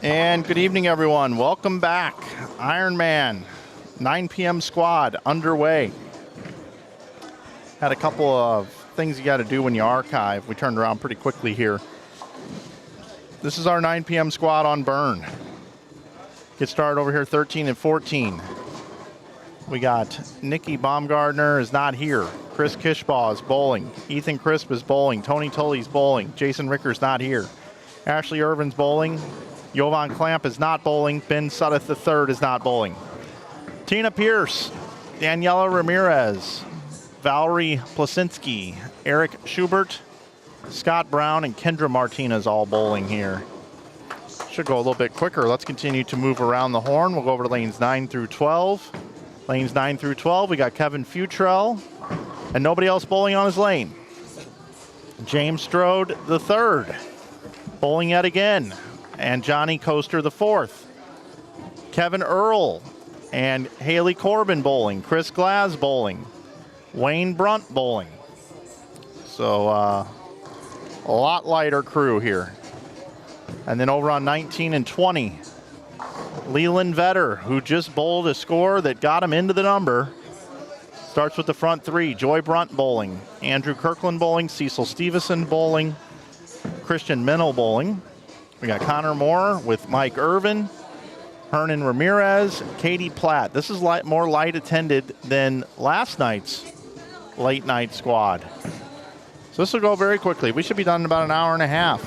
And good evening, everyone. Welcome back. Ironman, 9 p.m. squad underway. Had a couple of things you got to do when you archive. We turned around pretty quickly here. This is our 9 p.m. squad on burn. Get started over here 13 and 14. We got Nikki Baumgardner is not here. Chris Kishbaugh is bowling. Ethan Crisp is bowling. Tony Tully's bowling. Jason Ricker's not here. Ashley Irvin's bowling. Jovan Clamp is not bowling. Ben Suddeth III is not bowling. Tina Pierce, Daniela Ramirez, Valerie Plasinski, Eric Schubert, Scott Brown, and Kendra Martinez all bowling here. Should go a little bit quicker. Let's continue to move around the horn. We'll go over to lanes 9 through 12. Lanes 9 through 12, we got Kevin Futrell, and nobody else bowling on his lane. James Strode III, bowling yet again. And Johnny Coaster IV. Kevin Earl and Haley Corbin bowling. Chris Glass bowling. Wayne Brunt bowling. So a lot lighter crew here. And then over on 19 and 20, Leland Vetter, who just bowled a score that got him into the number. Starts with the front three. Joy Brunt bowling. Andrew Kirkland bowling. Cecil Stevenson bowling. Christian Minnell bowling. We got Connor Moore with Mike Irvin, Hernan Ramirez, Katie Platt. This is more light attended than last night's late night squad. So this will go very quickly. We should be done in about an hour and a half.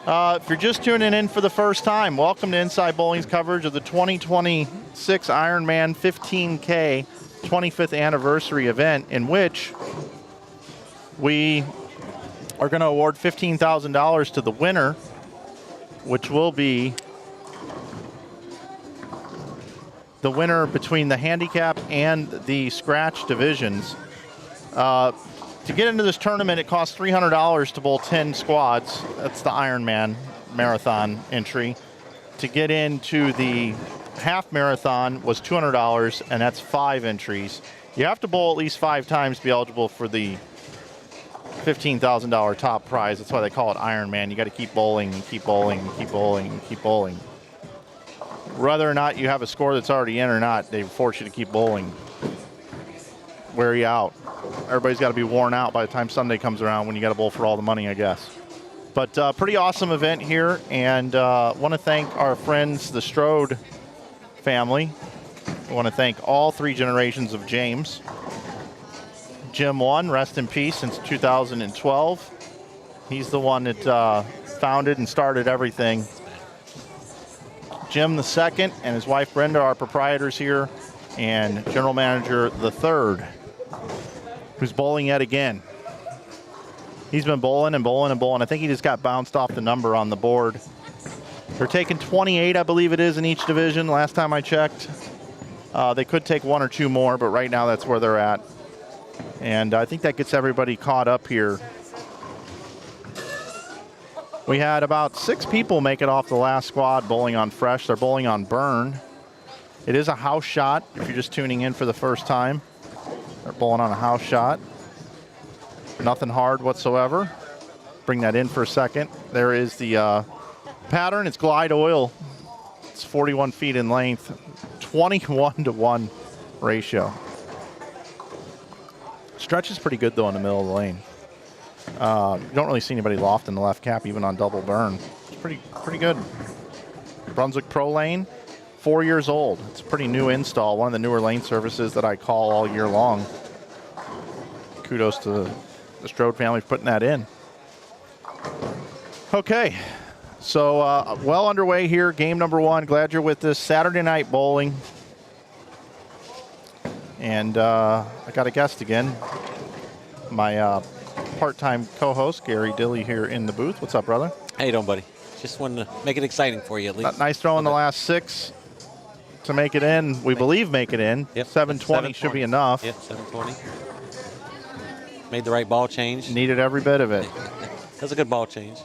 If you're just tuning in for the first time, welcome to Inside Bowling's coverage of the 2026 Ironman 15K 25th anniversary event, in which we are going to award $15,000 to the winner, which will be the winner between the handicap and the scratch divisions. To get into this tournament, it costs $300 to bowl 10 squads. That's the Ironman marathon entry. To get into the half marathon was $200, and that's 5 entries. You have to bowl at least 5 times to be eligible for the $15,000 top prize. That's why they call it Ironman. You got to keep bowling and keep bowling and keep bowling and keep bowling. Whether or not you have a score that's already in or not, they force you to keep bowling. Wear you out. Everybody's got to be worn out by the time Sunday comes around when you got to bowl for all the money, I guess. But pretty awesome event here, and want to thank our friends, the Strode family. I want to thank all 3 generations of James. Jim 1, rest in peace, since 2012. He's the one that founded and started everything. Jim the second and his wife Brenda are proprietors here, and general manager the third, who's bowling yet again. He's been bowling and bowling and bowling. I think he just got bounced off the number on the board. They're taking 28, I believe it is, in each division. Last time I checked, they could take 1 or 2 more, but right now that's where they're at. And I think that gets everybody caught up here. We had about 6 people make it off the last squad bowling on fresh. They're bowling on burn. It is a house shot if you're just tuning in for the first time. They're bowling on a house shot. Nothing hard whatsoever. Bring that in for a second. There is the pattern. It's Glide Oil. It's 41 feet in length. 21-to-1 ratio. Stretch is pretty good, though, in the middle of the lane. You don't really see anybody loft in the left cap, even on double burn. It's pretty good. Brunswick Pro Lane, 4 years old. It's a pretty new install, one of the newer lane services that I call all year long. Kudos to the Strode family for putting that in. Okay, so well underway here, game number 1. Glad you're with us. Saturday night bowling. And I got a guest again. My part-time co-host, Gary Dilly, here in the booth. What's up, brother? How you doing, buddy? Just wanted to make it exciting for you, at least. Nice throw in the last 6 to make it in. We believe make it in. Yep. 720 should be enough. Yep, 720. Made the right ball change. Needed every bit of it. That's a good ball change.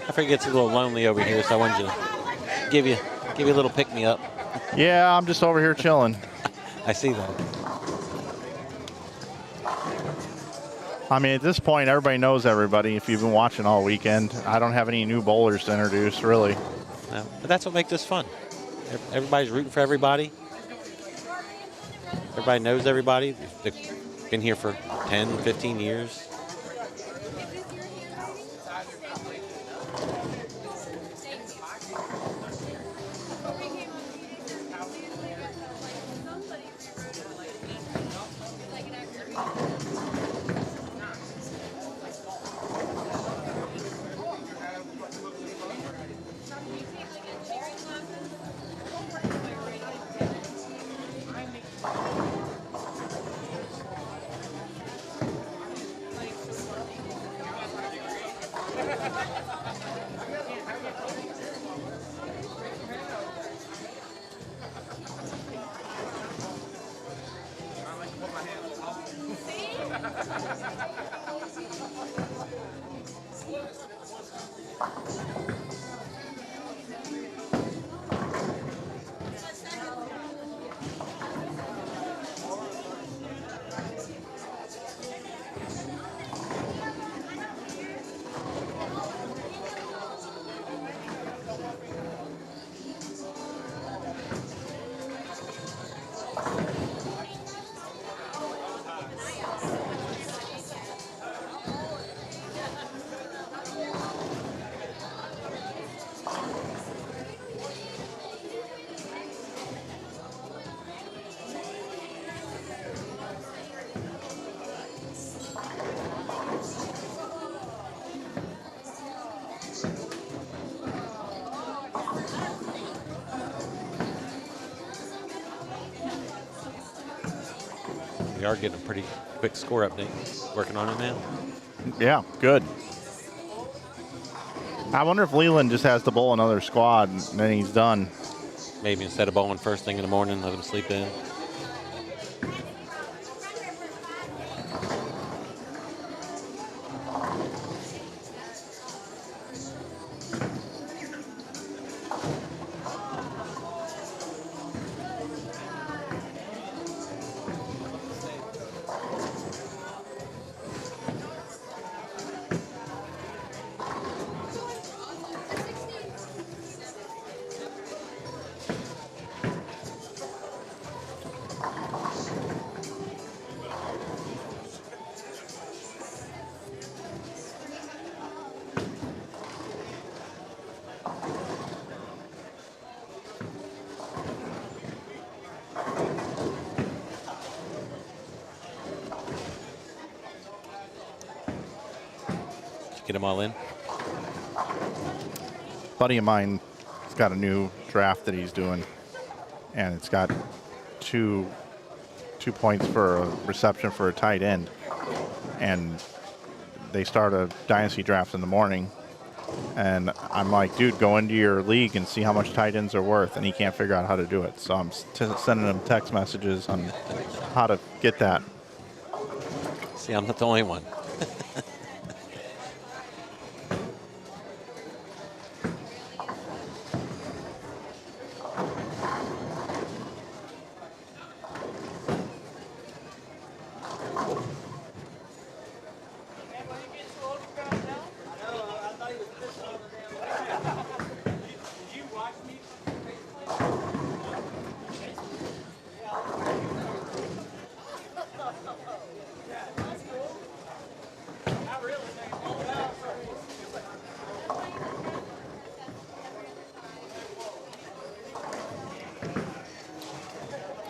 I figure it gets a little lonely over here, so I wanted to give you a little pick-me-up. Yeah, I'm just over here chilling. I see that. I mean, at this point, everybody knows everybody. If you've been watching all weekend, I don't have any new bowlers to introduce, really. No, but that's what makes this fun. Everybody's rooting for everybody. Everybody knows everybody. They've been here for 10, 15 years. We are getting a pretty quick score update. Working on it now. Yeah, good. I wonder if Leland just has to bowl another squad and then he's done. Maybe instead of bowling first thing in the morning, let him sleep in. Get them all in. Buddy of mine has got a new draft that he's doing, and it's got two points for a reception for a tight end. And they start a dynasty draft in the morning. And I'm like, dude, go into your league and see how much tight ends are worth. And he can't figure out how to do it. So I'm sending him text messages on how to get that. See, I'm not the only one.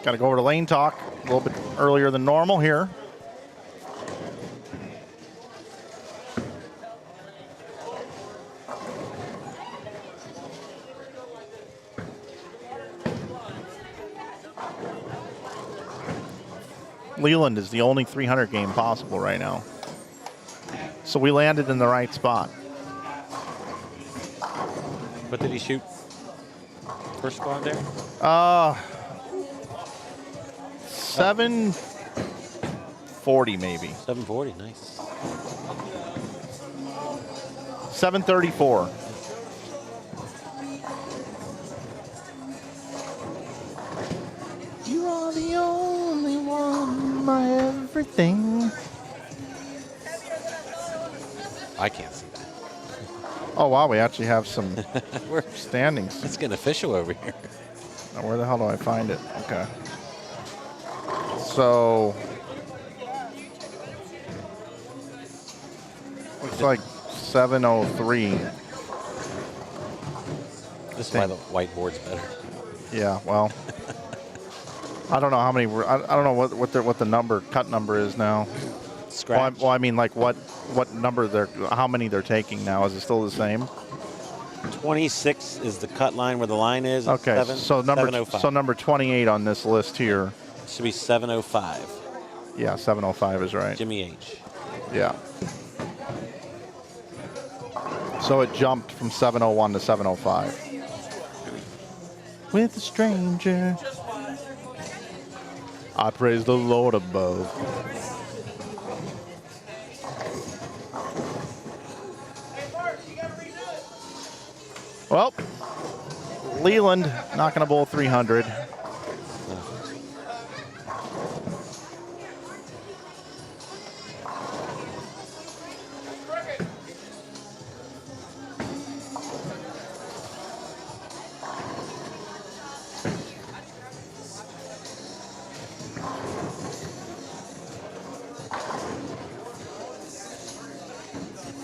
Got to go over to lane talk a little bit earlier than normal here. Leland is the only 300 game possible right now. So we landed in the right spot. What did he shoot? First squad there? 740 maybe. 740, nice. 734. You are the only one, my everything. I can't see that. Oh, wow, we actually have some We're, standings. it's getting official over here. Now, where the hell do I find it? Okay. So, looks like 7:03. This is why the whiteboard's better. Yeah, well, I don't know how many. I don't know what the number cut number is now. Scratch. Well, I mean, like what number how many they're taking now? Is it still the same? 26 is the cut line where the line is. Okay, so number 705. number 28 on this list here. Should be 705. Yeah, 7:05 is right. Jimmy H. Yeah. So it jumped from 7:01 to 7:05. With a stranger, I praise the Lord above. Well, Leland not going to bowl 300.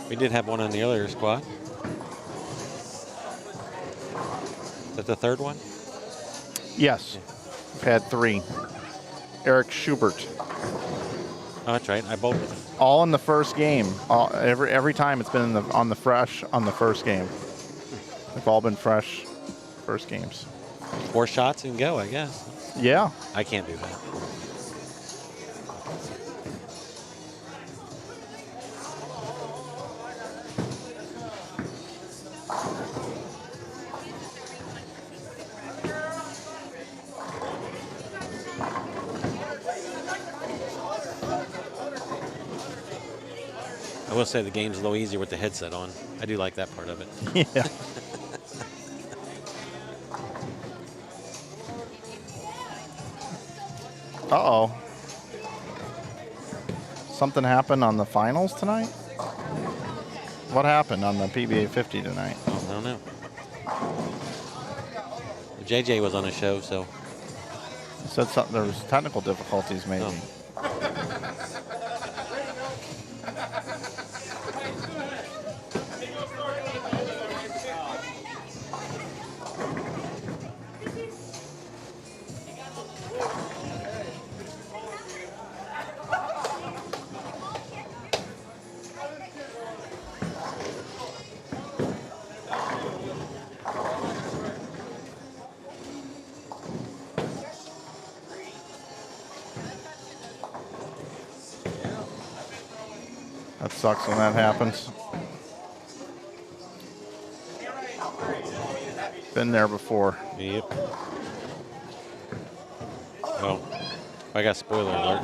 We did have one on the earlier squad. Is that the third one? Yes, we've had 3. Eric Schubert. Oh, that's right. I bowled with him. All in the first game. Every time it's been on the first game. They've all been fresh first games. 4 shots and go, I guess. Yeah. I can't do that. I will say the game's a little easier with the headset on. I do like that part of it. Yeah. Uh-oh. Something happened on the finals tonight? What happened on the PBA 50 tonight? I don't know. JJ was on the show, so. Said something, there was technical difficulties maybe. Oh. That sucks when that happens. Been there before. Yep. Oh, I got spoiler alert.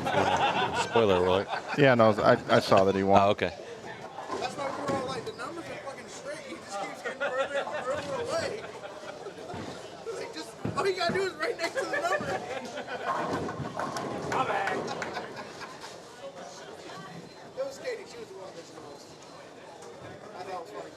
Spoiler alert. Yeah, no, I saw that he won. Oh, okay. That's why we're all like, the numbers are fucking straight. He just keeps getting further and further away. Like, just, all you gotta do is right next to the number. My bad. It was Katie. She was the one missing the most. I thought it was funny.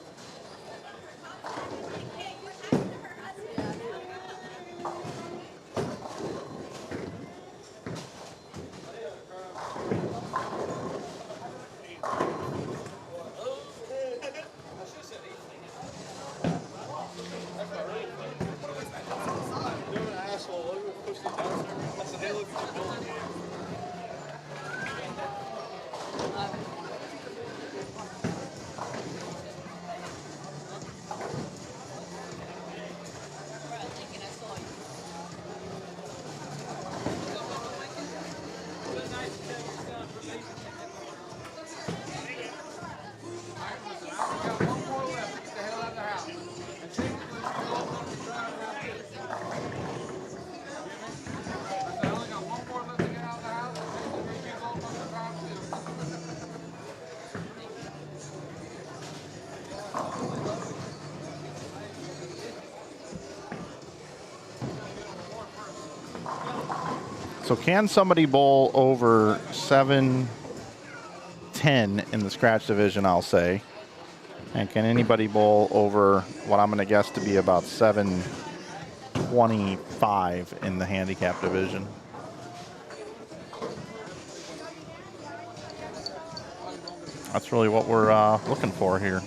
So can somebody bowl over 7-10 in the scratch division, I'll say. And can anybody bowl over what I'm going to guess to be about 725 in the handicap division? That's really what we're looking for here.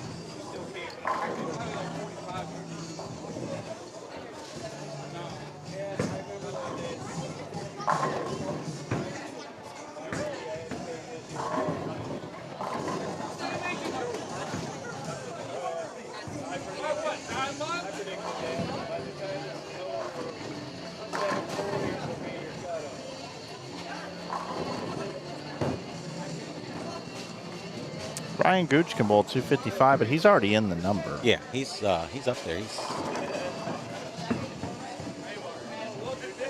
Brian Gooch can bowl 255, but he's already in the number. Yeah, he's up there.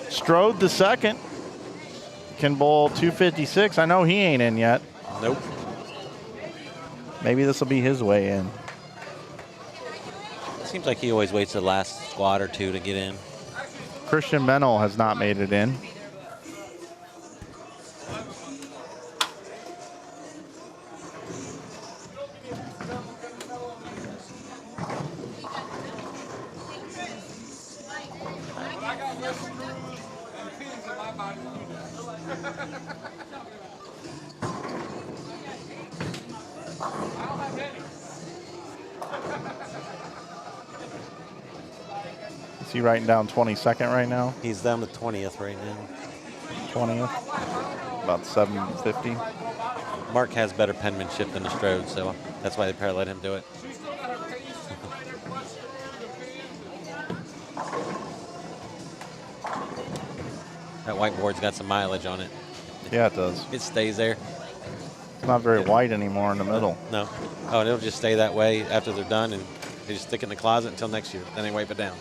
Strode the second can bowl 256. I know he ain't in yet. Nope. Maybe this will be his way in. Seems like he always waits the last squad or two to get in. Christian Mennel has not made it in. Is he writing down 22nd right now? He's down to 20th right now. 20th? About 750. Mark has better penmanship than the Strode, so that's why they probably let him do it. That whiteboard's got some mileage on it. Yeah, it does. It stays there. It's not very white anymore in the middle. No. Oh, and it'll just stay that way after they're done, and they just stick it in the closet until next year. Then they wipe it down.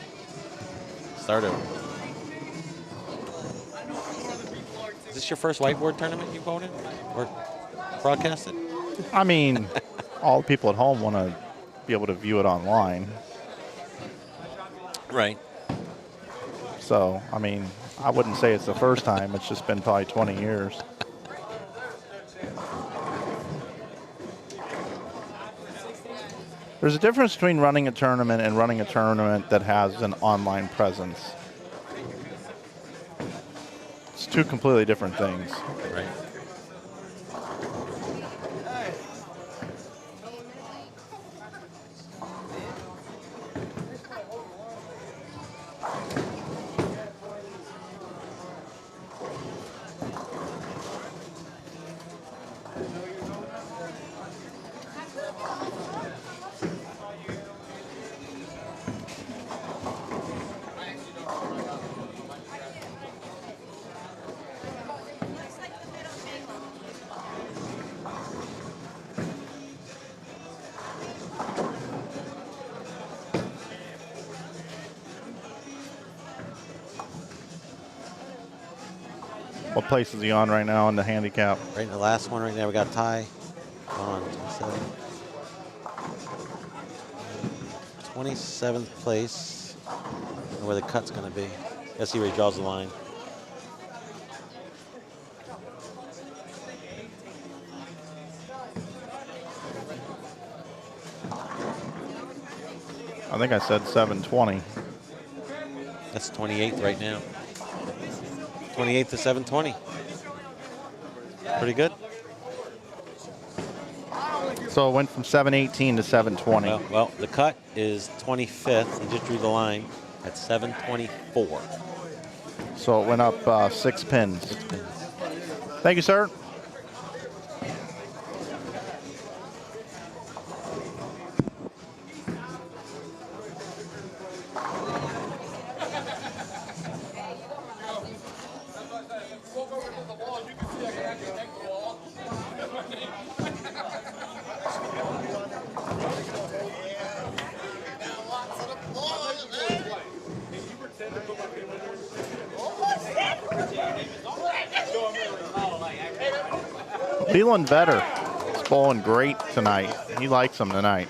Start over. Is this your first whiteboard tournament you bowled in or broadcasted? I mean, all the people at home want to be able to view it online. Right. So, I mean, I wouldn't say it's the first time. It's just been probably 20 years. There's a difference between running a tournament and running a tournament that has an online presence. It's two completely different things. Right. What place is he on right now in the handicap? Right in the last one right there, we got Ty on 27th place. I don't know where the cut's going to be. Let's see where he draws the line. I think I said 720. That's 28th right now. 28th to 720. Pretty good. So it went from 718 to 720. Well, the cut is 25th. He just drew the line at 724. So it went up 6 pins. 6 pins. Thank you, sir. Leland Vetter is bowling great tonight. He likes them tonight.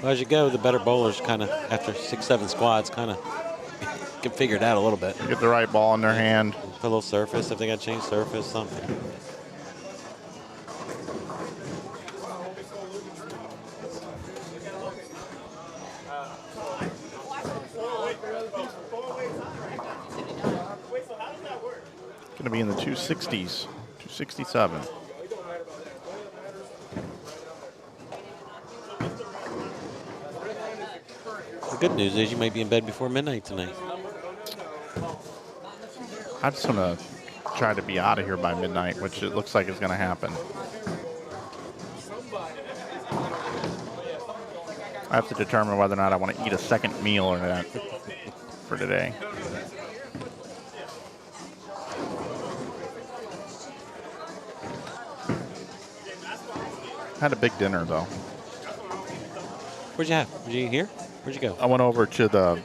Well, as you go, the better bowlers kind of, after 6, 7 squads, kind of can figure it out a little bit. Get the right ball in their hand. Put a little surface if they got to change surface, something. Going to be in the 260s, 267. The good news is you might be in bed before midnight tonight. I just want to try to be out of here by midnight, which it looks like is going to happen. I have to determine whether or not I want to eat a second meal or not for today. Had a big dinner, though. Where'd you have? Did you eat here? Where'd you go? I went over to the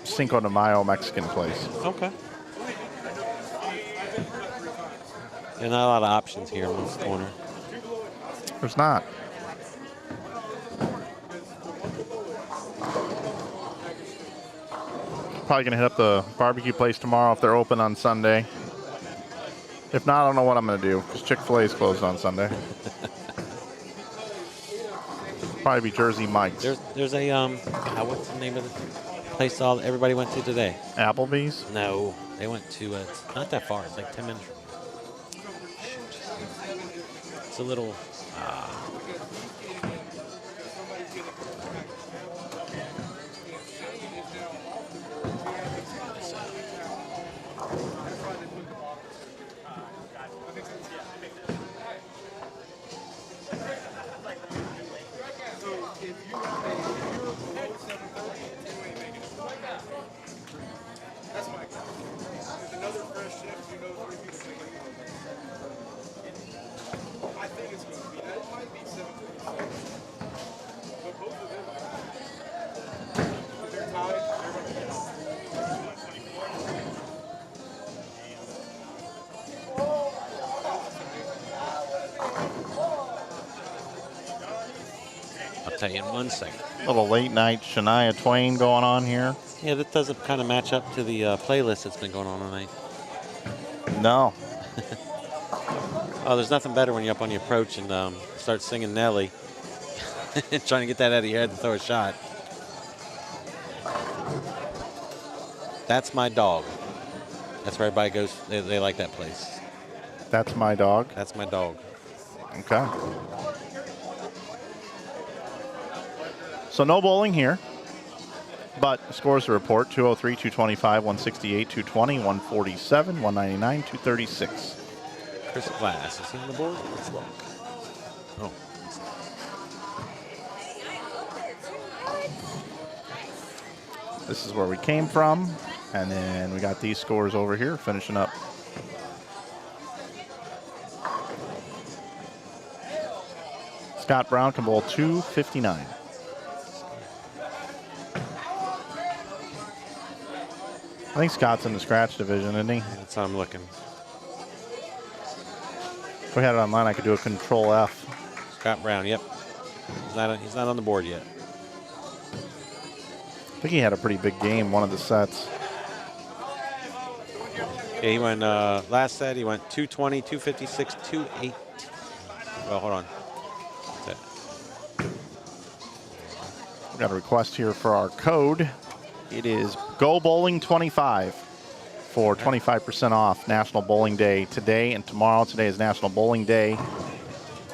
Cinco de Mayo Mexican place. Okay. There's not a lot of options here in this corner. There's not. Probably going to hit up the barbecue place tomorrow if they're open on Sunday. If not, I don't know what I'm going to do because Chick-fil-A is closed on Sunday. Probably be Jersey Mike's. There's a what's the name of the place all everybody went to today? Applebee's? No, they went to it's not that far. It's like 10 minutes from here. It's a little. I'll tell you in 1 second. Little late night Shania Twain going on here. Yeah, that doesn't kind of match up to the playlist that's been going on tonight. No. Oh, there's nothing better when you're up on the approach and start singing Nelly. Trying to get that out of your head to throw a shot. That's my dog. That's where everybody goes. They like that place. That's my dog. That's my dog. Okay. So no bowling here, but the scores to report: 203, 225, 168, 220, 147, 199, 236. Chris Glass is he on the board. Let's look. Oh. This is where we came from, and then we got these scores over here finishing up. Scott Brown can bowl 259. I think Scott's in the scratch division, isn't he? That's how I'm looking. If we had it online, I could do a control F. Scott Brown, yep. He's not on the board yet. I think he had a pretty big game, one of the sets. Yeah, he went, last set, he went 220, 256, 280. Well, hold on. We got a request here for our code. It is Go Bowling 25 for 25% off National Bowling Day today and tomorrow. Today is National Bowling Day.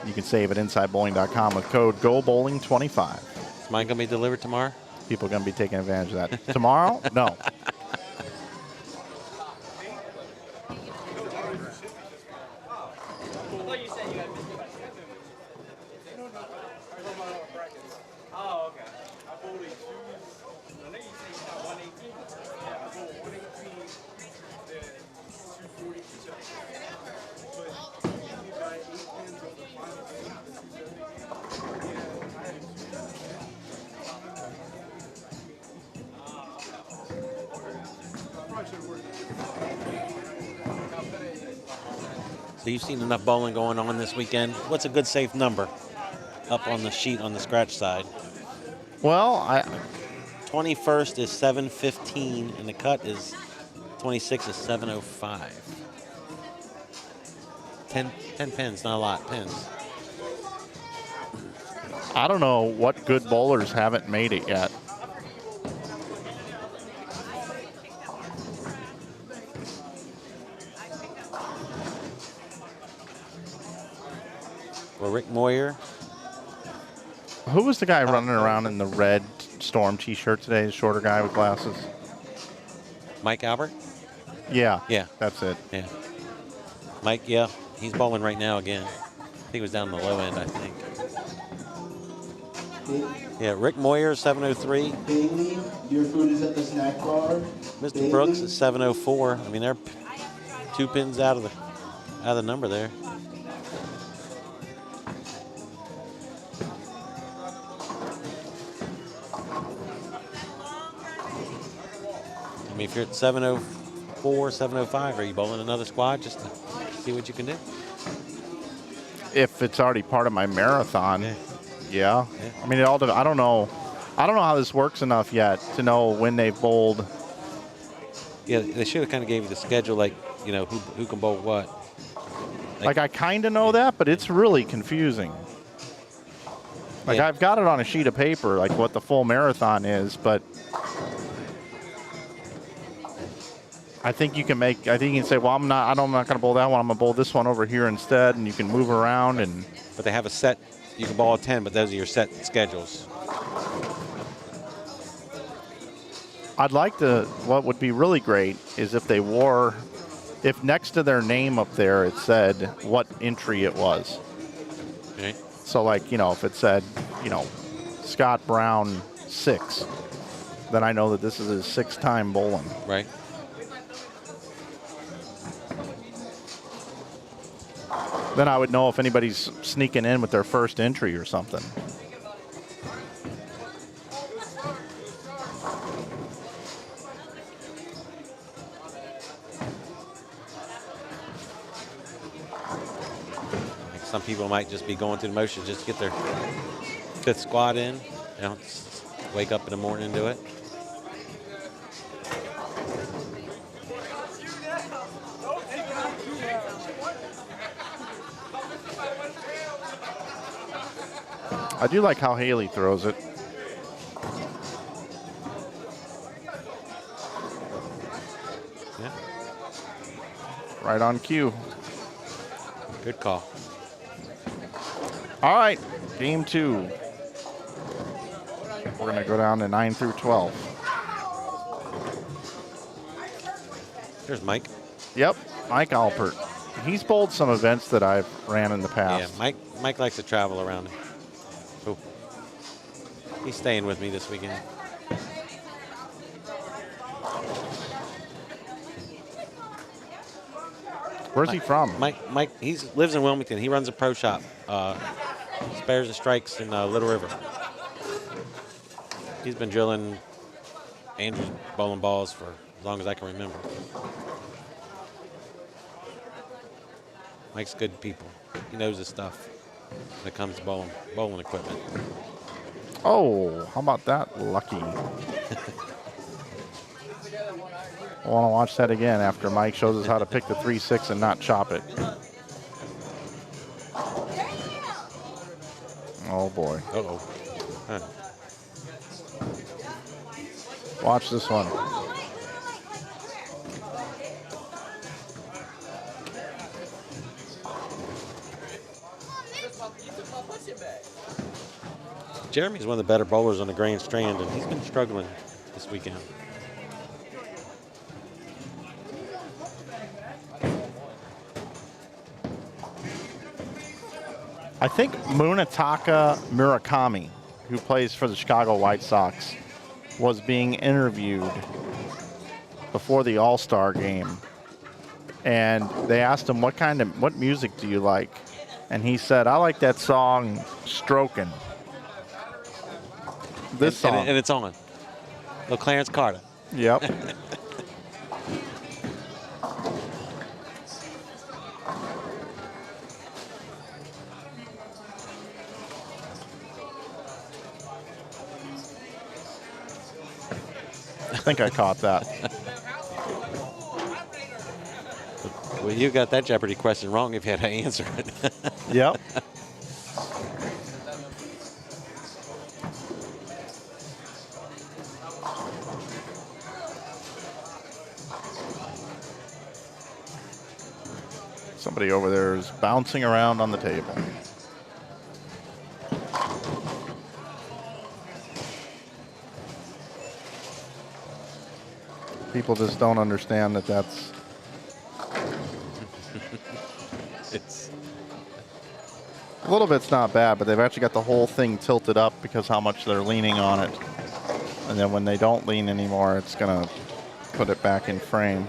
You can save at InsideBowling.com with code Go Bowling 25. Is mine going to be delivered tomorrow? People are going to be taking advantage of that. Tomorrow? No. So you've seen enough bowling going on this weekend. What's a good safe number up on the sheet on the scratch side? Well, 21st is 7:15, and the cut is 26 is 7:05. 10 pins, not a lot, pins. I don't know what good bowlers haven't made it yet. Well, Rick Moyer. Who was the guy running around in the red Storm t-shirt today, the shorter guy with glasses? Mike Albert? Yeah. Yeah. That's it. Yeah. Mike, yeah, he's bowling right now again. I think he was down the low end, I think. Yeah, Rick Moyer, 7:03. Bailey, your food is at the snack bar. Mr. Bailey. Brooks is 7:04. I mean, they're 2 pins out of the number there. I mean, if you're at 7:04, 7:05, are you bowling another squad just to see what you can do? If it's already part of my marathon, Yeah. yeah. Yeah. I mean, I don't know how this works enough yet to know when they've bowled. Yeah, they should have kind of gave you the schedule, like, you know, who can bowl what. Like I kind of know that, but it's really confusing. Like Yeah. I've got it on a sheet of paper, like what the full marathon is, but I think you can say, well, I'm not going to bowl that one. I'm going to bowl this one over here instead, and you can move around. And But they have a set, you can bowl at 10, but those are your set schedules. I'd like what would be really great is if if next to their name up there it said what entry it was. Okay. So like, if it said, Scott Brown 6, then I know that this is his 6th time bowling. Right. Then I would know if anybody's sneaking in with their first entry or something. Some people might just be going through the motions just to get their 5th squad in. They don't just wake up in the morning and do it. I do like how Haley throws it. Yeah. Right on cue. Good call. All right, game 2. We're going to go down to 9 through 12. There's Mike. Yep, Mike Alpert. He's bowled some events that I've ran in the past. Yeah, Mike likes to travel around. Oh. He's staying with me this weekend. Where's he from? Mike, he lives in Wilmington. He runs a pro shop, Spares and Strikes in Little River. He's been drilling Andrews bowling balls for as long as I can remember. Mike's good people. He knows his stuff when it comes to bowling equipment. Oh, how about that? Lucky. I want to watch that again after Mike shows us how to pick the 3-6 and not chop it. Oh, boy. Uh-oh. Huh. Watch this one. Jeremy's one of the better bowlers on the Grand Strand, and he's been struggling this weekend. I think Munetaka Murakami, who plays for the Chicago White Sox, was being interviewed before the All-Star game. And they asked him, what music do you like? And he said, I like that song, Strokin'. This song. And it's on. Little Clarence Carter. Yep. think I caught that. Well, you got that Jeopardy question wrong if you had to answer it. Yep. Somebody over there is bouncing around on the table. People just don't understand that that's... It's A little bit's not bad, but they've actually got the whole thing tilted up because how much they're leaning on it. And then when they don't lean anymore, it's going to put it back in frame.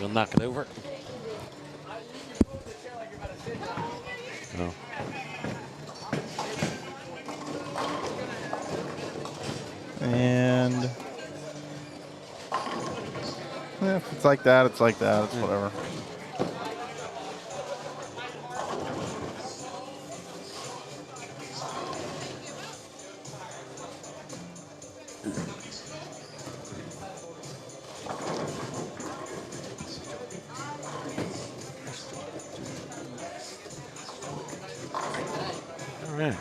You'll knock it over. Oh. And yeah, if it's like that, it's like that. It's whatever. All right.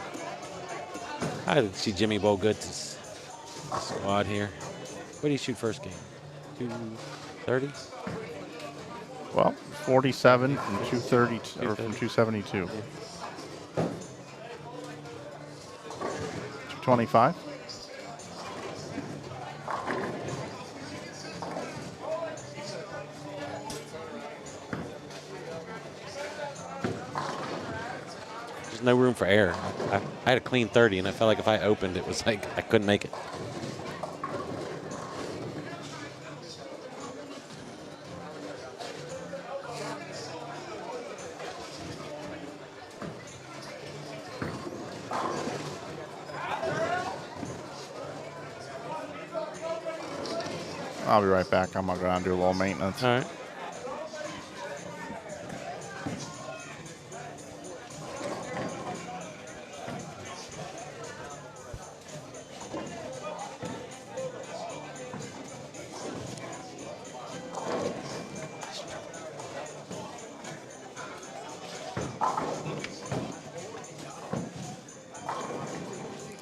I didn't see Jimmy Bowl good to squad here. What do you shoot first game? 230? Well, 47 from 230 or from 272. 225. There's no room for error. I had a clean 30, and I felt like if I opened, it was like I couldn't make it. I'll be right back. I'm going to go down and do a little maintenance. All right.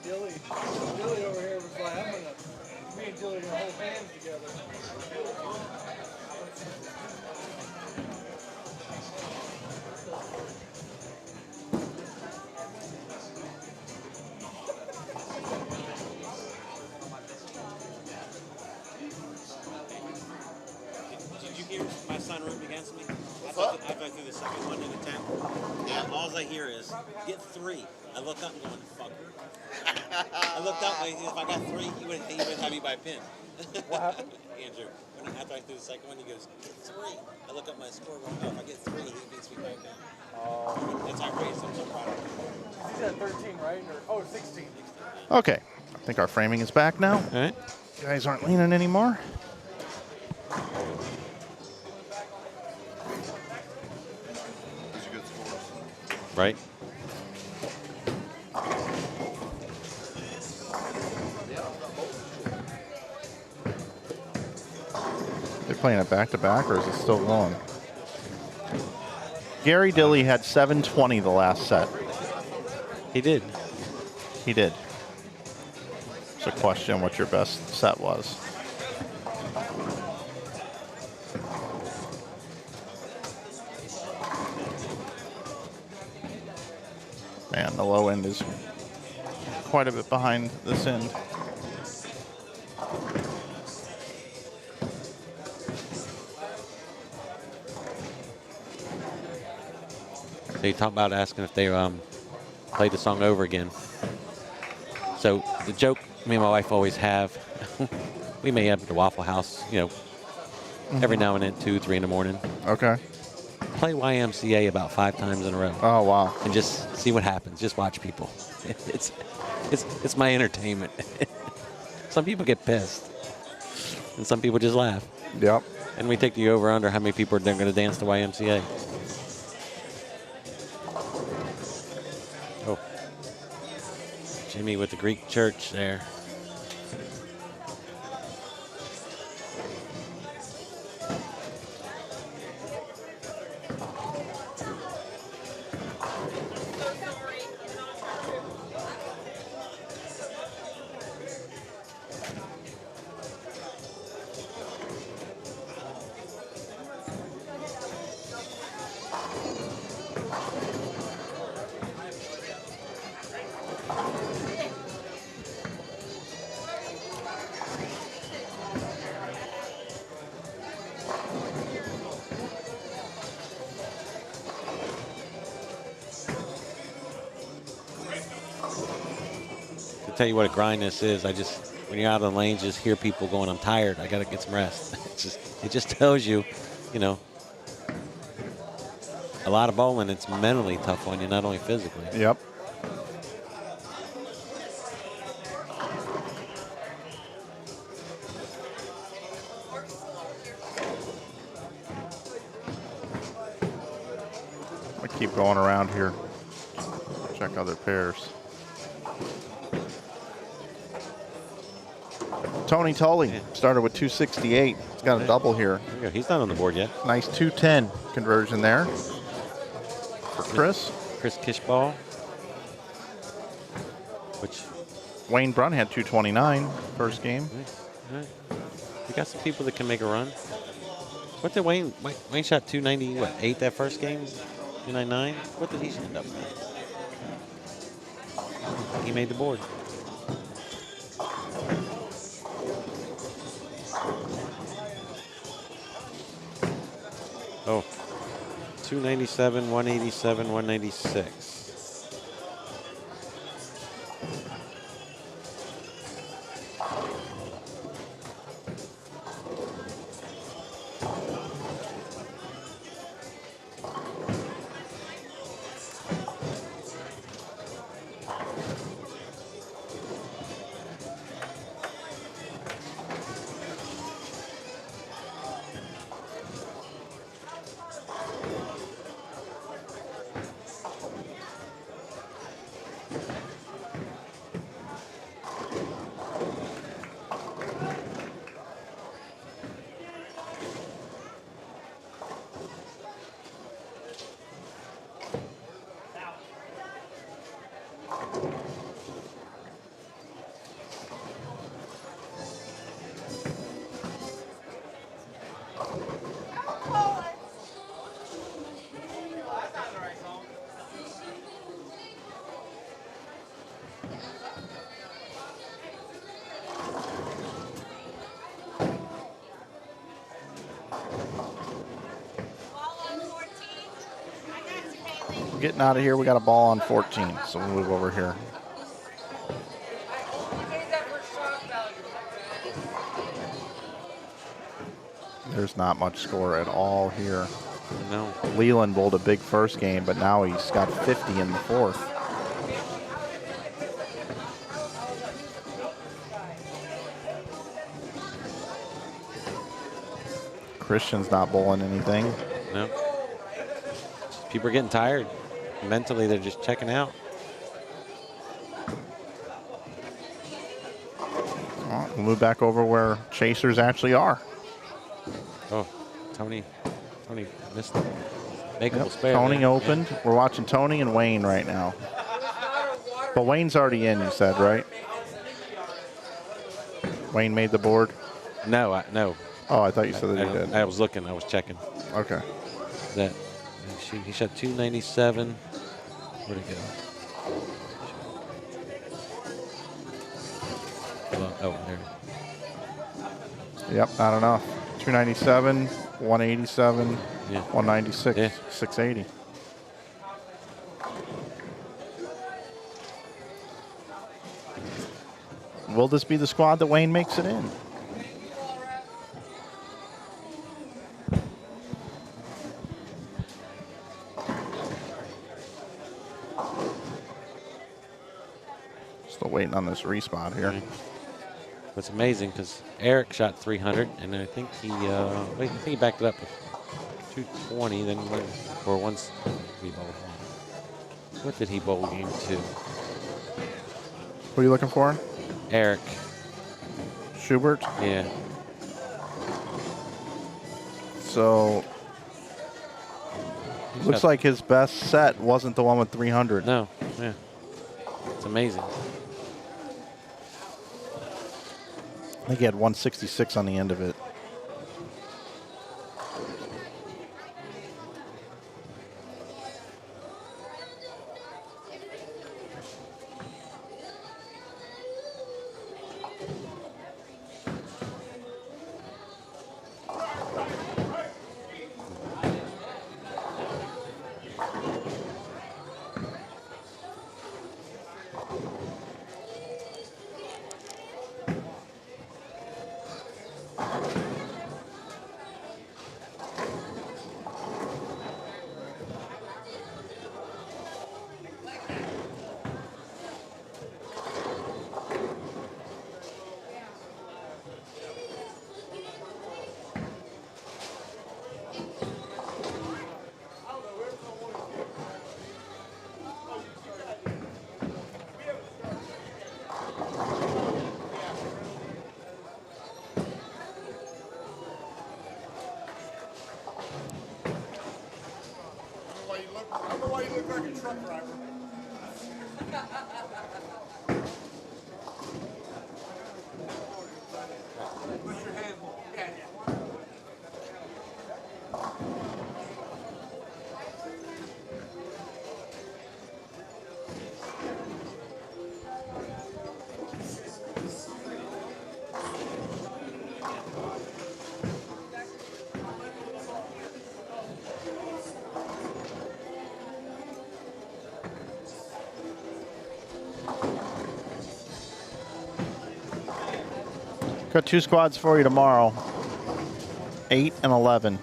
Dilly over here was like, me and Dilly are gonna hold hands together. Did you hear my son rooting against me? After I threw the second one in the 10. Yeah, all I hear is, get 3. I look up and going, fucker. I looked up, like, if I got 3, he would have me by pin. What happened? Andrew, after I threw the second one, he goes, get 3. I look up my score, if I get 3, he beats me by pin. Oh. That's outrageous. I'm so proud of him. He's at 13, right? Or 16. Okay. I think our framing is back now. All right. You guys aren't leaning anymore. Right. They're playing it back to back, or is it still going? Gary Dilly had 720 the last set. He did. He did. It's a question what your best set was. Man, the low end is quite a bit behind this end. So you talk about asking if they played the song over again. So the joke me and my wife always have, we may have at the Waffle House, every now and then, 2, 3 in the morning. Okay. Play YMCA about 5 times in a row. Oh, wow. And just see what happens. Just watch people. It's my entertainment. Some people get pissed, and some people just laugh. Yep. And we take the over under how many people are going to dance to YMCA. Oh, Jimmy with the Greek church there. to tell you what a grind this is. When you're out on the lanes, just hear people going, "I'm tired. I got to get some rest." It just tells you, you know, a lot of bowling. It's mentally tough on you, not only physically. Yep. I keep going around here. Check other pairs. Tony Tully started with 268. He's got a double here. There you go. He's not on the board yet. Nice 210 conversion there for Chris. Chris Kishball. Which Wayne Brunn had 229 first game. right. You got some people that can make a run. What did Wayne shot 298 that first game? 299? What did he end up with? He made the board. Oh, 297, 187, 196. Getting out of here, we got a ball on 14, so we'll move over here. There's not much score at all here. No. Leland bowled a big first game, but now he's got 50 in the fourth. Christian's not bowling anything. No. People are getting tired. Mentally, they're just checking out. Well, we'll move back over where chasers actually are. Oh, Tony missed the makeable spare. Tony there. opened. Yeah. We're watching Tony and Wayne right now. But Wayne's already in, you said, right? Wayne made the board? No, no. Oh, I thought you said that he did. I was looking. I was checking. Okay. That he shot 297. Where'd it go? Oh, there. Yep, not enough. 297, 187, Yeah. 196, Yeah. 680. Will this be the squad that Wayne makes it in? Still waiting on this respot here. What's amazing because Eric shot 300, and I think he backed it up with 220. Then he went for once. He bowled. What did he bowl game two? What are you looking for? Eric. Schubert. Yeah. So looks like his best set wasn't the one with 300. No. Yeah. It's amazing. I think he had 166 on the end of it. Got 2 squads for you tomorrow. 8 and 11.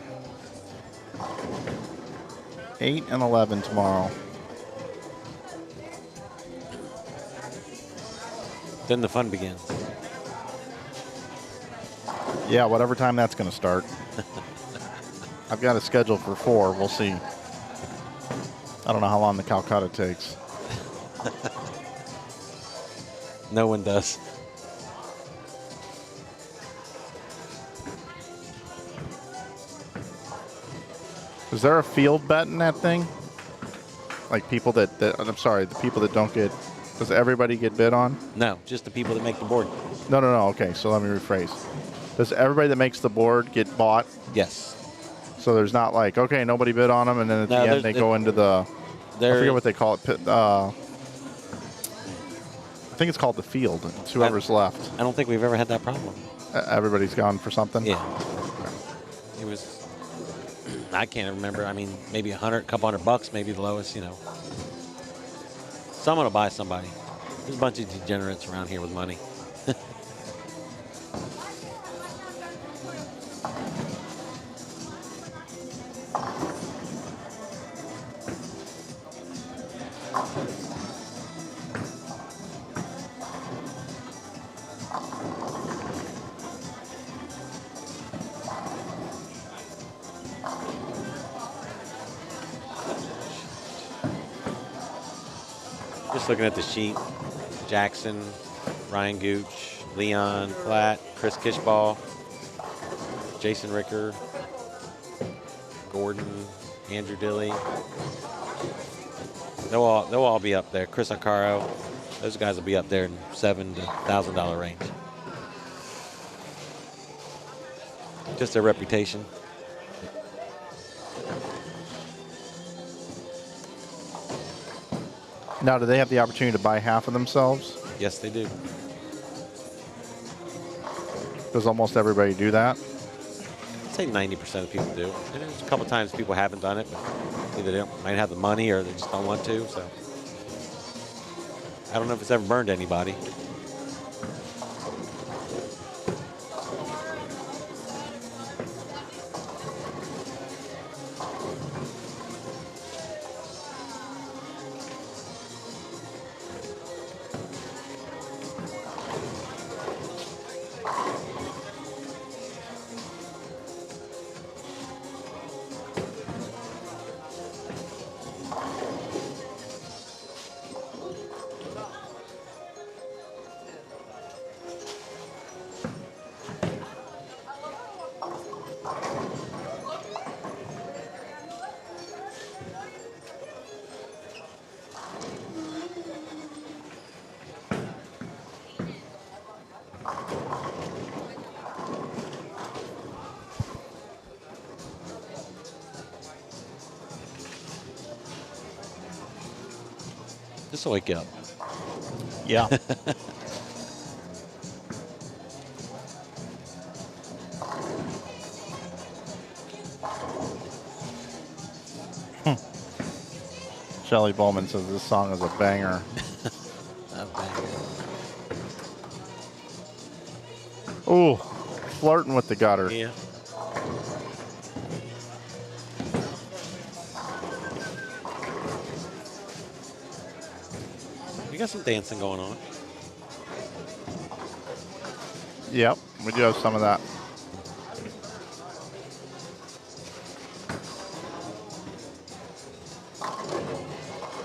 8 and 11 tomorrow. Then the fun begins. Yeah, whatever time that's going to start. I've got a schedule for 4. We'll see. I don't know how long the Calcutta takes. No one does. Is there a field bet in that thing? Like people that I'm sorry, the people that don't get, does everybody get bid on? No, just the people that make the board. No. Okay, so let me rephrase. Does everybody that makes the board get bought? Yes. So there's not like, okay, nobody bid on them, and then at the end they go into the, I forget what they call it. I think it's called the field. It's whoever's left. I don't think we've ever had that problem. Everybody's gone for something? Yeah. It was, I can't remember. I mean, maybe a couple $100, maybe the lowest, you know. Someone will buy somebody. There's a bunch of degenerates around here with money. Just looking at the sheet, Jackson, Ryan Gooch, Leon Platt, Chris Kishball, Jason Ricker, Gordon, Andrew Dilly. They'll all be up there. Chris Arcaro, those guys will be up there in $7,000 to $1,000 range. Just their reputation. Now, do they have the opportunity to buy half of themselves? Yes, they do. Does almost everybody do that? I'd say 90% of people do. And there's a couple times people haven't done it, but either they might have the money or they just don't want to. So I don't know if it's ever burned anybody. This will wake you up. Yeah. Shelly Bowman says this song is a banger. Ooh, flirting with the gutter. Yeah. We got some dancing going on. Yep, we do have some of that.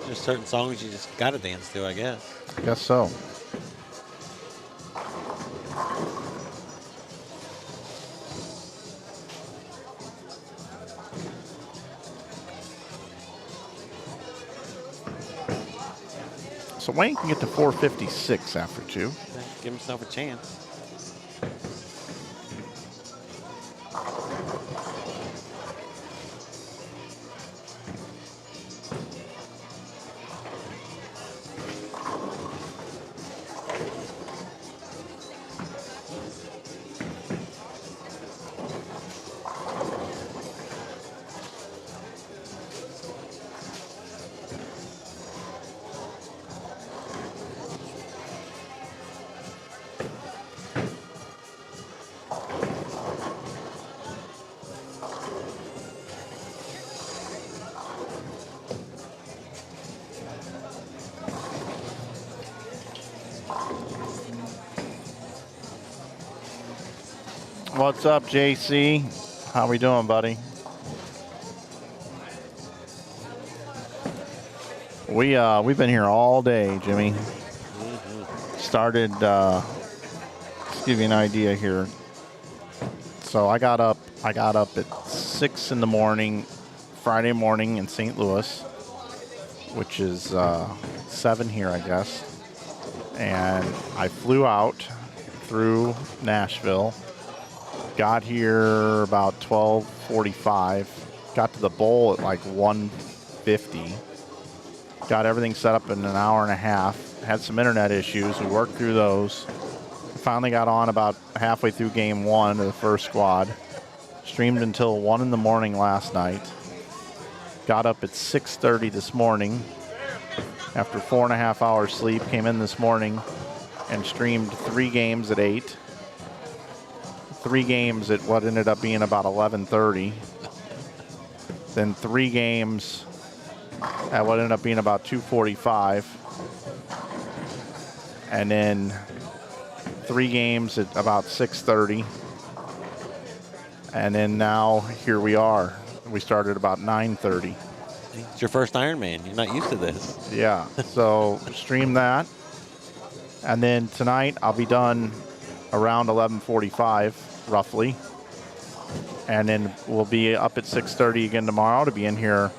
There's certain songs you just got to dance to, I guess. I guess so. So Wayne can get to 456 after 2. Give himself a chance. What's up, JC? How we doing, buddy? We've been here all day, Jimmy. Started. Let's give you an idea here. So I got up at 6 in the morning, Friday morning in St. Louis, which is 7 here, I guess. And I flew out through Nashville. Got here about 12:45. Got to the bowl at like 1:50. Got everything set up in an hour and a half. Had some internet issues. We worked through those. Finally got on about halfway through game 1 of the first squad. Streamed until 1 in the morning last night. Got up at 6:30 this morning. After 4.5 hours sleep, came in this morning and streamed 3 games at 8. 3 games at what ended up being about 11:30. Then 3 games at what ended up being about 2:45. And then 3 games at about 6:30. And then now here we are. We started about 9:30. It's your first Ironman. You're not used to this. Yeah, so stream that. And then tonight I'll be done around 11:45, roughly. And then we'll be up at 6:30 again tomorrow to be in here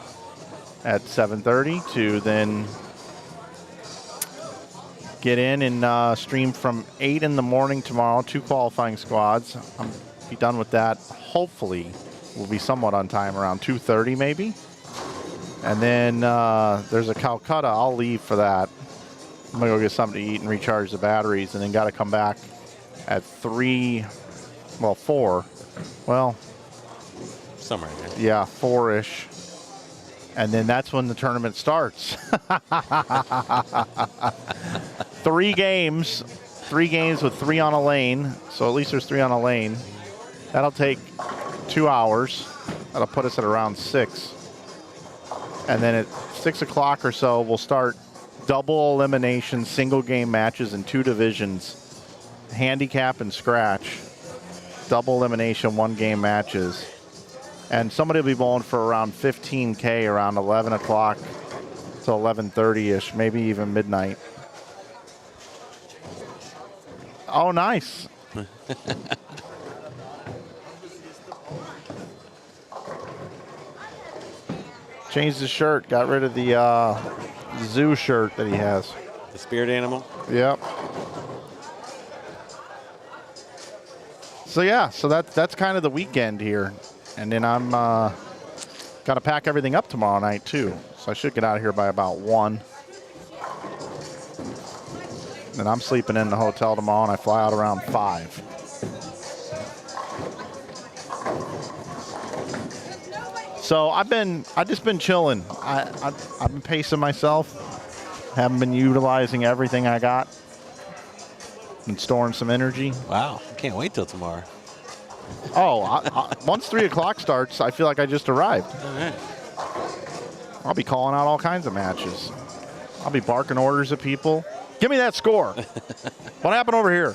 at 7:30 to then get in and stream from 8 in the morning tomorrow, 2 qualifying squads. I'll be done with that. Hopefully we'll be somewhat on time around 2:30 maybe. And then there's a Calcutta. I'll leave for that. I'm going to go get something to eat and recharge the batteries, and then got to come back at 4. Well, Somewhere in there. yeah, 4-ish. And then that's when the tournament starts. 3 games. 3 games with 3 on a lane. So at least there's 3 on a lane. That'll take 2 hours. That'll put us at around 6. And then at 6 o'clock or so, we'll start double elimination, single game matches in 2 divisions, handicap and scratch, double elimination, 1 game matches. And somebody will be bowling for around 15K around 11 o'clock to 11:30-ish, maybe even midnight. Oh, nice. Changed his shirt, got rid of the zoo shirt that he has. The spirit animal? Yep. So yeah, so that's kind of the weekend here. And then I'm got to pack everything up tomorrow night too. So I should get out of here by about 1. And I'm sleeping in the hotel tomorrow and I fly out around 5. So I've just been chilling. I've been pacing myself. Haven't been utilizing everything I got. Been storing some energy. Wow. I can't wait till tomorrow. Oh, once 3 o'clock starts, I feel like I just arrived. All right. I'll be calling out all kinds of matches. I'll be barking orders at people. Give me that score. What happened over here?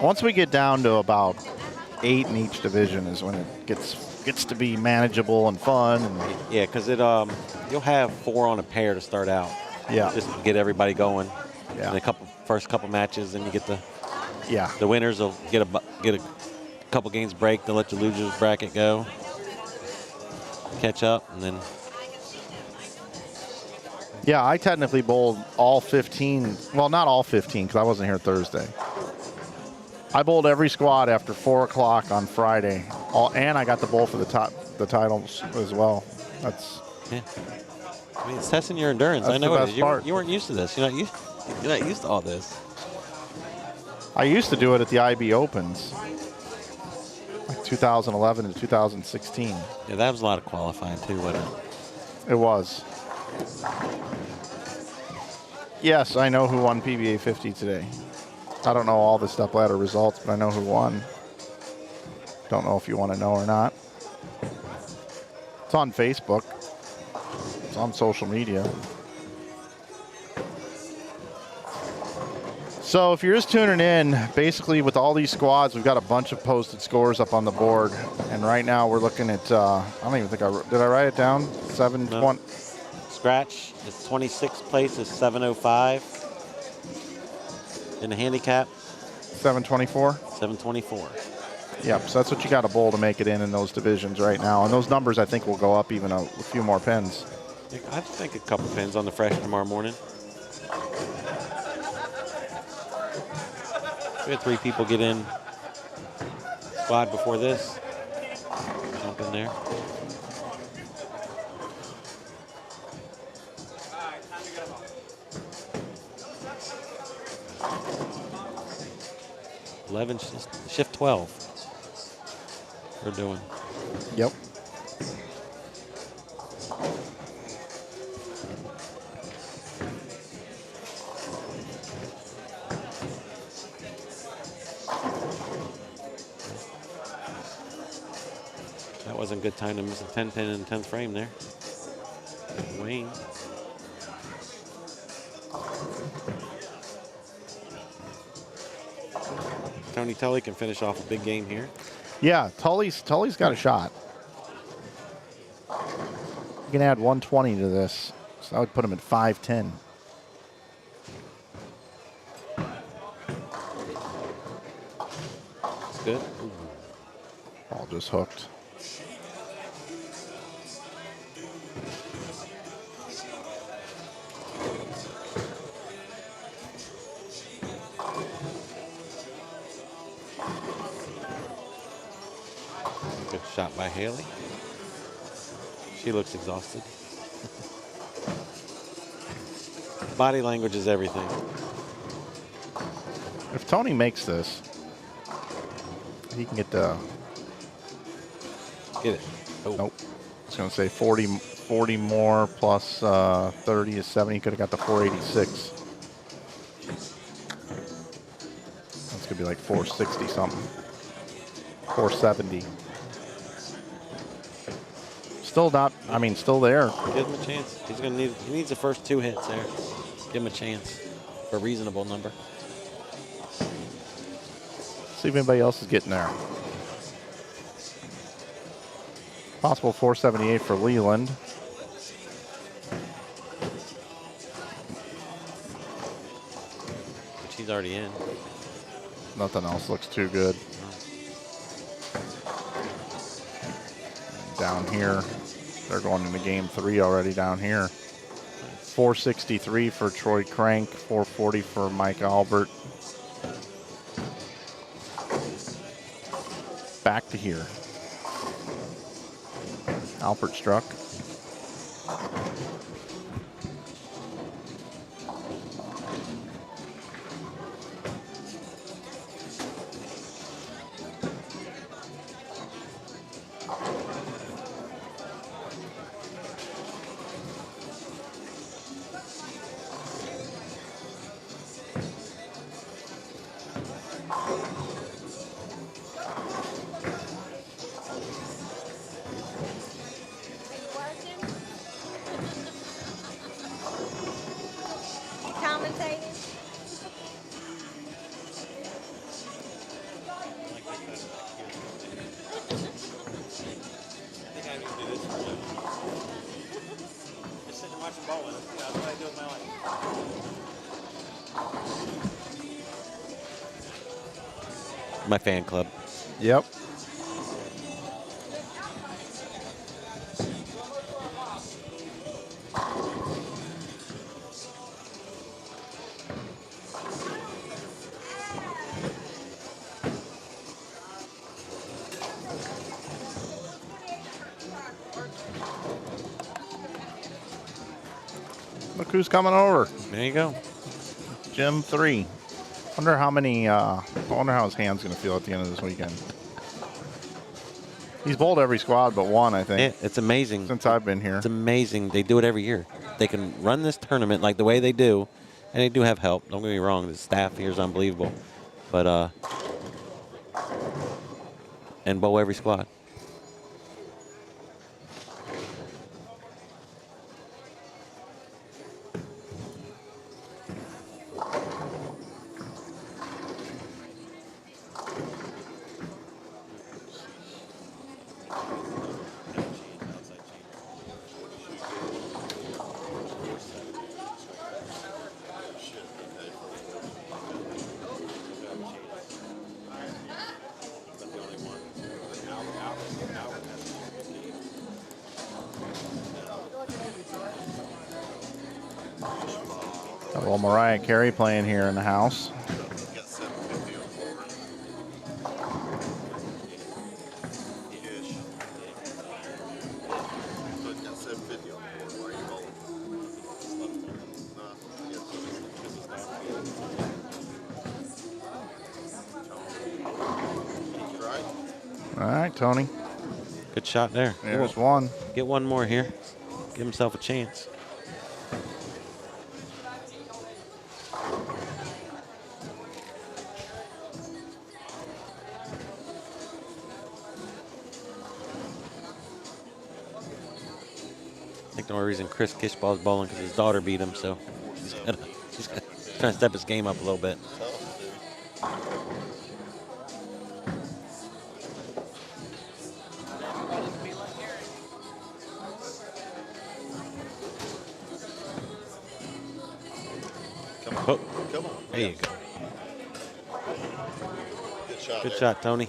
Once we get down to about 8 in each division is when it gets to be manageable and fun. And Yeah, because you'll have 4 on a pair to start out. yeah, Just to get everybody going. yeah, In the first couple matches, then you get yeah. the winners will get a couple games break. They'll let your losers bracket go, catch up, and then Yeah, I technically bowled all 15. Well, not all 15 because I wasn't here Thursday. I bowled every squad after 4 o'clock on Friday, and I got the bowl for the titles as well. That's Yeah. I mean, it's testing your endurance. That's I know the it best is. part. You weren't used to this. You're not used to all this. I used to do it at the IB Opens, like 2011 and 2016. Yeah, that was a lot of qualifying too, wasn't it? It was. Yes, I know who won PBA 50 today. I don't know all the step ladder results, but I know who won. Don't know if you want to know or not. It's on Facebook. It's on social media. So if you're just tuning in, basically with all these squads, we've got a bunch of posted scores up on the board. And right now we're looking at, I don't even think did I write it down? 720. No. Scratch is 26th place is 705. In the handicap, 724. 724. Yep, so that's what you got to bowl to make it in those divisions right now. And those numbers, I think, will go up even a few more pins. I think a couple pins on the fresh tomorrow morning. We had 3 people get in squad before this. Jump in there. Shift 12. We're doing. Yep. That wasn't a good time to miss a 10 pin in the 10th frame there. Wayne. Tony Tully can finish off a big game here. Yeah, Tully's got a shot. You can add 120 to this, so I would put him at 510. That's good. Ooh. Ball just hooked. Good shot by Haley. She looks exhausted. Body language is everything. If Tony makes this, he can get the. Get it. Oh. Nope. I was going to say 40 more plus 30 is 70. He could have got the 486. That's going to be like 460 something. 470. Still not, I mean, still there. Give him a chance. He needs the first 2 hits there. Give him a chance for a reasonable number. See if anybody else is getting there. Possible 478 for Leland. But she's already in. Nothing else looks too good. Down here, they're going into game 3 already down here. 463 for Troy Crank, 440 for Mike Albert. Back to here. Albert struck. My fan club. Yep. Look who's coming over. There you go. Jim 3. Wonder how many. I wonder how his hand's going to feel at the end of this weekend. He's bowled every squad but one, I think. Yeah, it's amazing. Since I've been here. It's amazing. They do it every year. They can run this tournament like the way they do, and they do have help. Don't get me wrong. The staff here is unbelievable. But, and bowl every squad. Got a little Mariah Carey playing here in the house. All right, Tony. Good shot there. There's one. Get one more here. Give himself a chance. I think the only reason Chris Kishball's bowling because his daughter beat him, so he's trying to step his game up a little bit. Oh, Come on. there you go. Good shot. Good there. shot, Tony.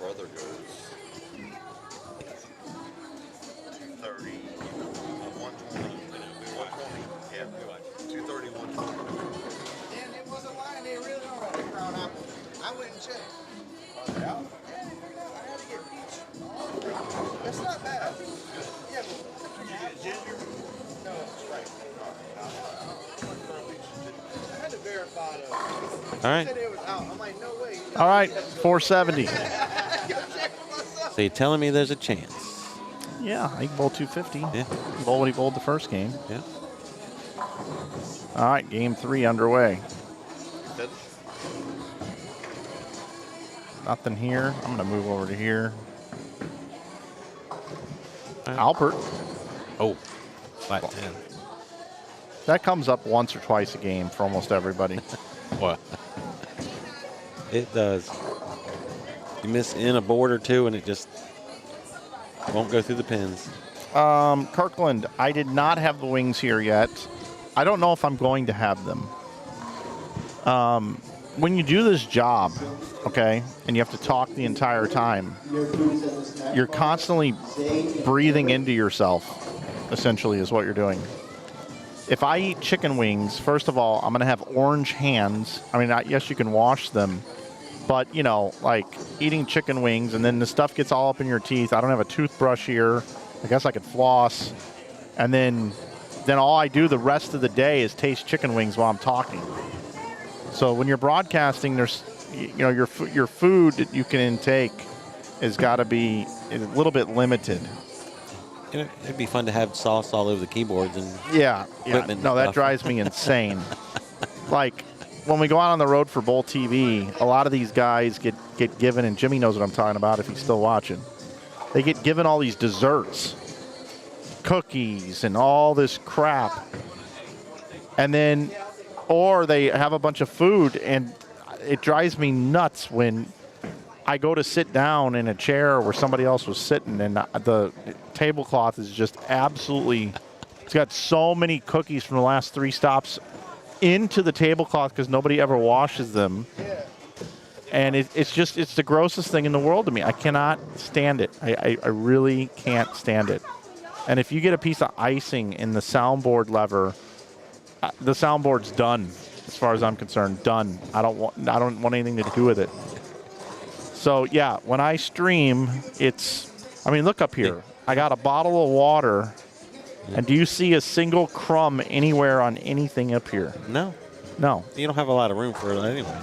Brother goes 230, 120, 120. Yeah, 230, 120. Damn, it wasn't lying. They really are on the crown apple. I went and checked. Yeah, I had to get peach. That's not bad. Yeah, but ginger? No, it's right. I had to verify though. All right. Said it was out. I'm like, no way. All right, 470. So you're telling me there's a chance? Yeah, he can bowl 250. Yeah. He bowled what he bowled the first game. Yeah. All right, game 3 underway. Finish. Nothing here. I'm going to move over to here. All right. Alpert. Oh, flat 10. That comes up once or twice a game for almost everybody. What? It does. You miss in a board or two, and it just won't go through the pins. Kirkland, I did not have the wings here yet. I don't know if I'm going to have them. When you do this job, okay, and you have to talk the entire time, you're constantly breathing into yourself, essentially, is what you're doing. If I eat chicken wings, first of all, I'm going to have orange hands. I mean, yes, you can wash them, but, you know, like eating chicken wings and then the stuff gets all up in your teeth. I don't have a toothbrush here. I guess I could floss. And then all I do the rest of the day is taste chicken wings while I'm talking. So when you're broadcasting, there's, you know, your food that you can intake has got to be a little bit limited. It'd be fun to have sauce all over the keyboards and Yeah. equipment. No, that stuff. drives me insane. Like when we go out on the road for Bowl TV, a lot of these guys get given, and Jimmy knows what I'm talking about if he's still watching. They get given all these desserts, cookies, and all this crap. And then, or they have a bunch of food, and it drives me nuts when I go to sit down in a chair where somebody else was sitting, and the tablecloth is just absolutely, it's got so many cookies from the last 3 stops into the tablecloth because nobody ever washes them. And it's the grossest thing in the world to me. I cannot stand it. I really can't stand it. And if you get a piece of icing in the soundboard lever, the soundboard's done. as far as I'm concerned. Done. I don't want anything to do with it. So yeah, when I stream, I mean, look up here. I got a bottle of water, and do you see a single crumb anywhere on anything up here? No. No. You don't have a lot of room for it anyway.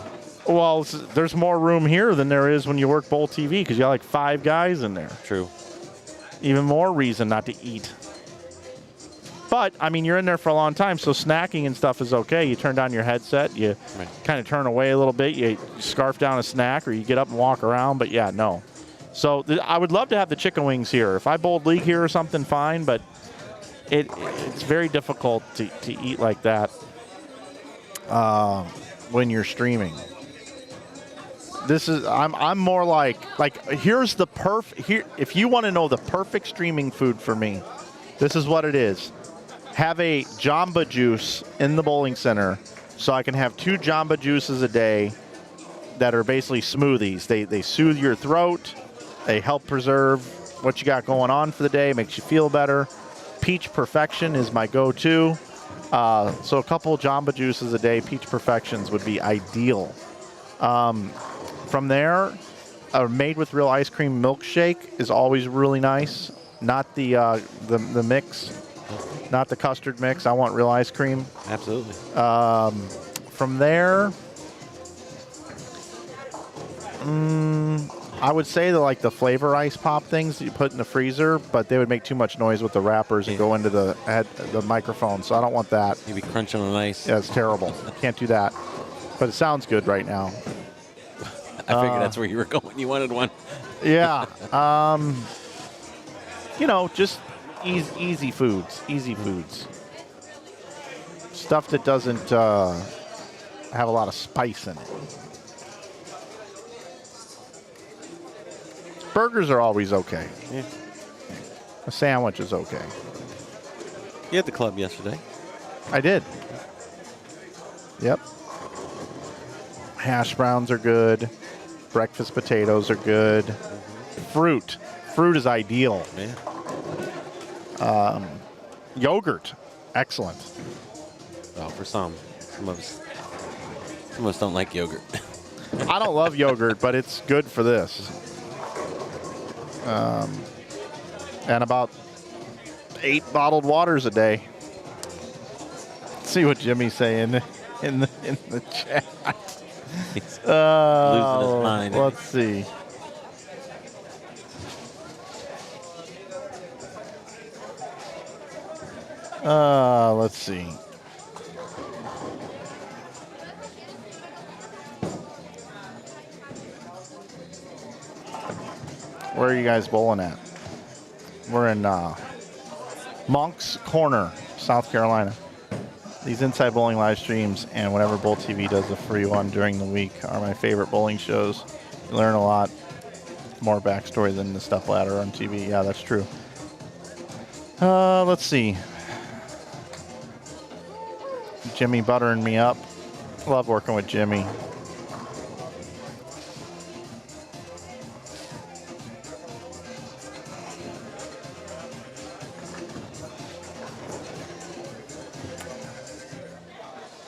Well, there's more room here than there is when you work Bowl TV because you got like 5 guys in there. True. Even more reason not to eat. But, I mean, you're in there for a long time, so snacking and stuff is okay. You turn down your headset, you kind of turn away a little bit, you scarf down a snack, or you get up and walk around. But, yeah, no. So I would love to have the chicken wings here. If I bowled league here or something, fine, but it's very difficult to eat like that when you're streaming. I'm more like here's the if you want to know the perfect streaming food for me, this is what it is. Have a Jamba Juice in the bowling center so I can have 2 Jamba Juices a day that are basically smoothies. They soothe your throat. They help preserve what you got going on for the day, makes you feel better. Peach Perfection is my go-to. So a couple Jamba Juices a day, Peach Perfections would be ideal. From there, a made with real ice cream milkshake is always really nice. Not the mix. Not the custard mix. I want real ice cream. Absolutely. From there, I would say the flavor ice pop things that you put in the freezer, but they would make too much noise with the wrappers and go into the microphone, so I don't want that. You'd be crunching on ice. Yeah, it's terrible. Can't do that. But it sounds good right now. I figured that's where you were going. You wanted one. Yeah. Just easy foods. Easy foods. Stuff that doesn't have a lot of spice in it. Burgers are always okay. Yeah. A sandwich is okay. You had the club yesterday. I did. Yep. Hash browns are good. Breakfast potatoes are good. Fruit is ideal. Yeah. Yogurt, excellent. Well, for some of us don't like yogurt. I don't love yogurt, but it's good for this. And about 8 bottled waters a day. Let's see what Jimmy's saying in the chat. He's losing his mind. Let's see. Let's see. Where are you guys bowling at? We're in Moncks Corner, South Carolina. These Inside Bowling live streams and whenever Bowl TV does a free one during the week are my favorite bowling shows. You learn a lot more backstory than the Step Ladder on TV. Yeah, that's true. Let's see. Jimmy buttering me up. Love working with Jimmy.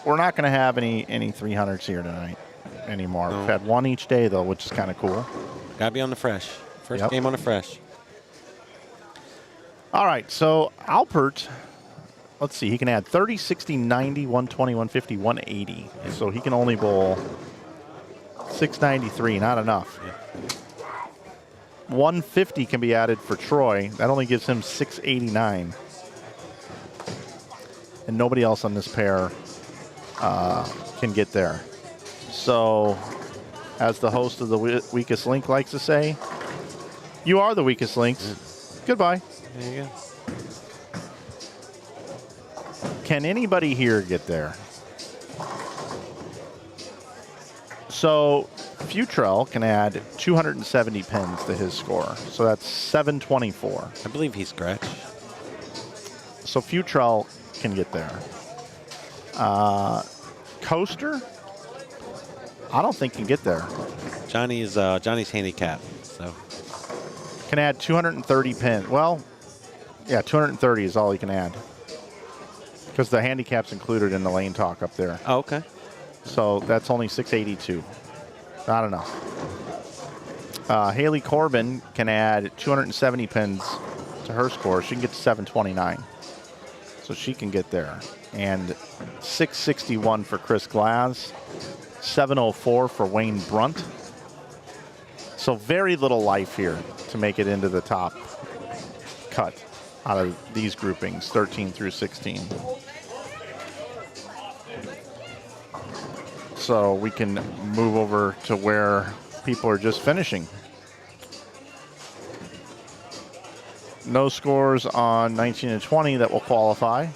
We're not going to have any 300s here tonight anymore. No. We've had one each day, though, which is kind of cool. Got to be on the fresh. First Yep. game on the fresh. All right, so Alpert, let's see, he can add 30, 60, 90, 120, 150, 180. So he can only bowl 693, not enough. Yeah. 150 can be added for Troy. That only gives him 689. And nobody else on this pair can get there. So, as the host of the Weakest Link likes to say, you are the weakest links. Goodbye. There you go. Can anybody here get there? So, Futrell can add 270 pins to his score. So that's 724. I believe he scratched. So Futrell can get there. Coaster? I don't think can get there. Johnny's handicapped, so Can add 230 pins. Well, yeah, 230 is all he can add. Because the handicap's included in the lane talk up there. oh, okay. So that's only 682. Not enough. Haley Corbin can add 270 pins to her score. She can get to 729. So she can get there. And 661 for Chris Glass. 704 for Wayne Brunt. So very little life here to make it into the top cut out of these groupings, 13 through 16. So we can move over to where people are just finishing. No scores on 19 and 20 that will qualify.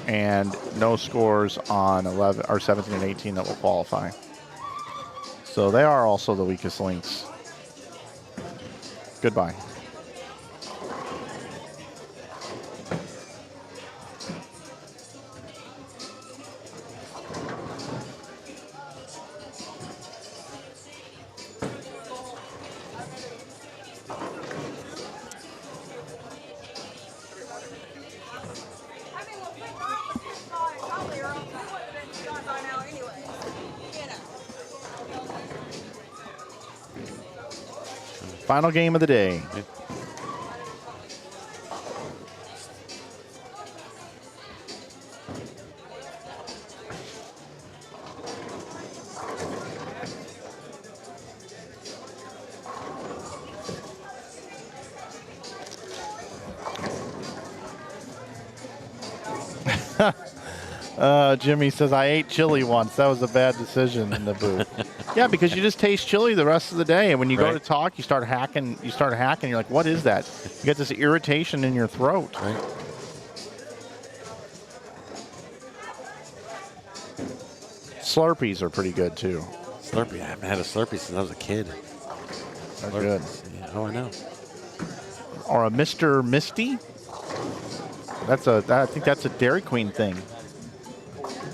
And no scores on 11 or 17 and 18 that will qualify. So they are also the weakest links. Goodbye. Final game of the day. Jimmy says, I ate chili once. That was a bad decision in the booth. Yeah, because you just taste chili the rest of the day. And when you go to talk, you start hacking. You're like, what is that? You get this irritation in your throat. Right. Slurpees are pretty good, too. Slurpee. I haven't had a Slurpee since I was a kid. They're good. Yeah, oh, I know. Or a Mr. Misty. I think that's a Dairy Queen thing.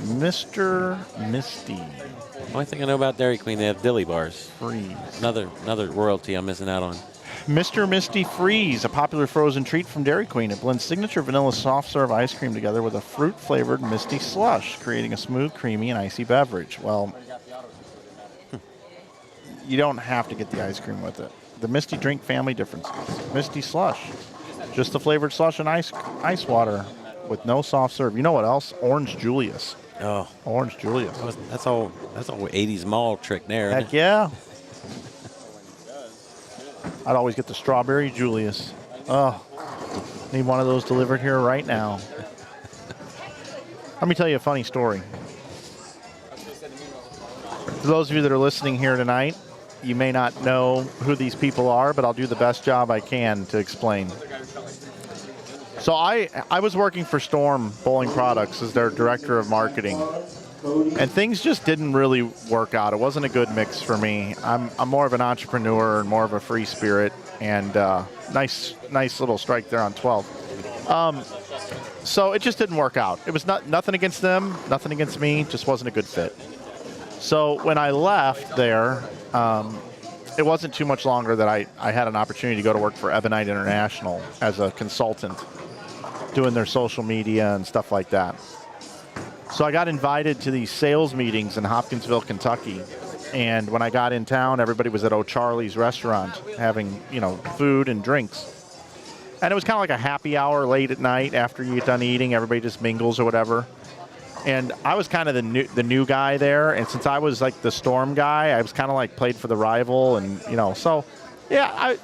Mr. Misty. Only thing I know about Dairy Queen, they have dilly bars. Freeze. Another royalty I'm missing out on. Mr. Misty Freeze, a popular frozen treat from Dairy Queen. It blends signature vanilla soft serve ice cream together with a fruit-flavored Misty slush, creating a smooth, creamy, and icy beverage. Well, you don't have to get the ice cream with it. The Misty drink family differences. Misty slush. Just the flavored slush and ice water with no soft serve. You know what else? Orange Julius. Oh, Orange Julius. that's all 80s mall trick there. Heck yeah. I'd always get the strawberry Julius. Oh, need one of those delivered here right now. Let me tell you a funny story. For those of you that are listening here tonight, you may not know who these people are, but I'll do the best job I can to explain. So I was working for Storm Bowling Products as their director of marketing, and things just didn't really work out. It wasn't a good mix for me. I'm more of an entrepreneur and more of a free spirit, and nice little strike there on 12. So it just didn't work out. It was nothing against them, nothing against me, just wasn't a good fit. So when I left there, it wasn't too much longer that I had an opportunity to go to work for Ebonite International as a consultant, doing their social media and stuff like that. So I got invited to these sales meetings in Hopkinsville, Kentucky. And when I got in town, everybody was at O'Charlie's restaurant having, food and drinks. And it was kind of like a happy hour late at night after you get done eating. Everybody just mingles or whatever. And I was kind of the new guy there. And since I was like the Storm guy, I was kind of like played for the rival. And, so yeah,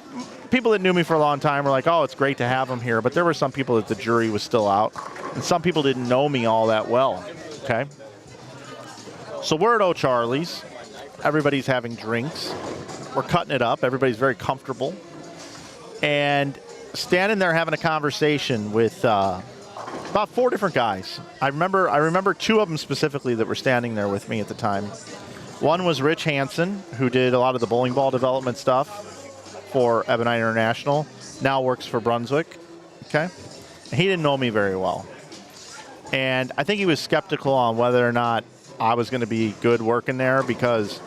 people that knew me for a long time were like, oh, it's great to have him here. But there were some people that the jury was still out. And some people didn't know me all that well. Okay. So we're at O'Charlie's. Everybody's having drinks. We're cutting it up. Everybody's very comfortable. And standing there having a conversation with about 4 different guys. I remember 2 of them specifically that were standing there with me at the time. One was Rich Hansen, who did a lot of the bowling ball development stuff for Ebonite International, now works for Brunswick. Okay. And he didn't know me very well. And I think he was skeptical on whether or not I was going to be good working there, because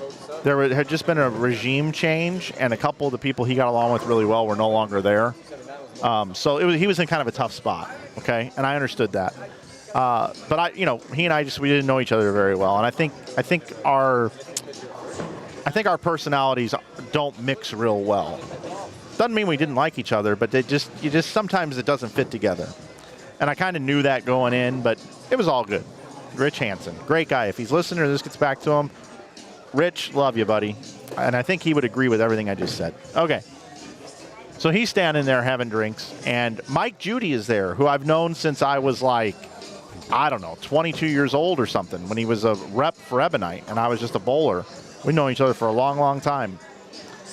there had just been a regime change, and a couple of the people he got along with really well were no longer there. So he was in kind of a tough spot, okay? And I understood that. But he and I we didn't know each other very well, and I think our personalities don't mix real well. Doesn't mean we didn't like each other, but sometimes it doesn't fit together. And I kind of knew that going in, but it was all good. Rich Hansen, great guy. If he's listening or this gets back to him, Rich, love you, buddy. And I think he would agree with everything I just said. Okay. So he's standing there having drinks, and Mike Judy is there, who I've known since I was 22 years old or something, when he was a rep for Ebonite, and I was just a bowler. We've known each other for a long, long time.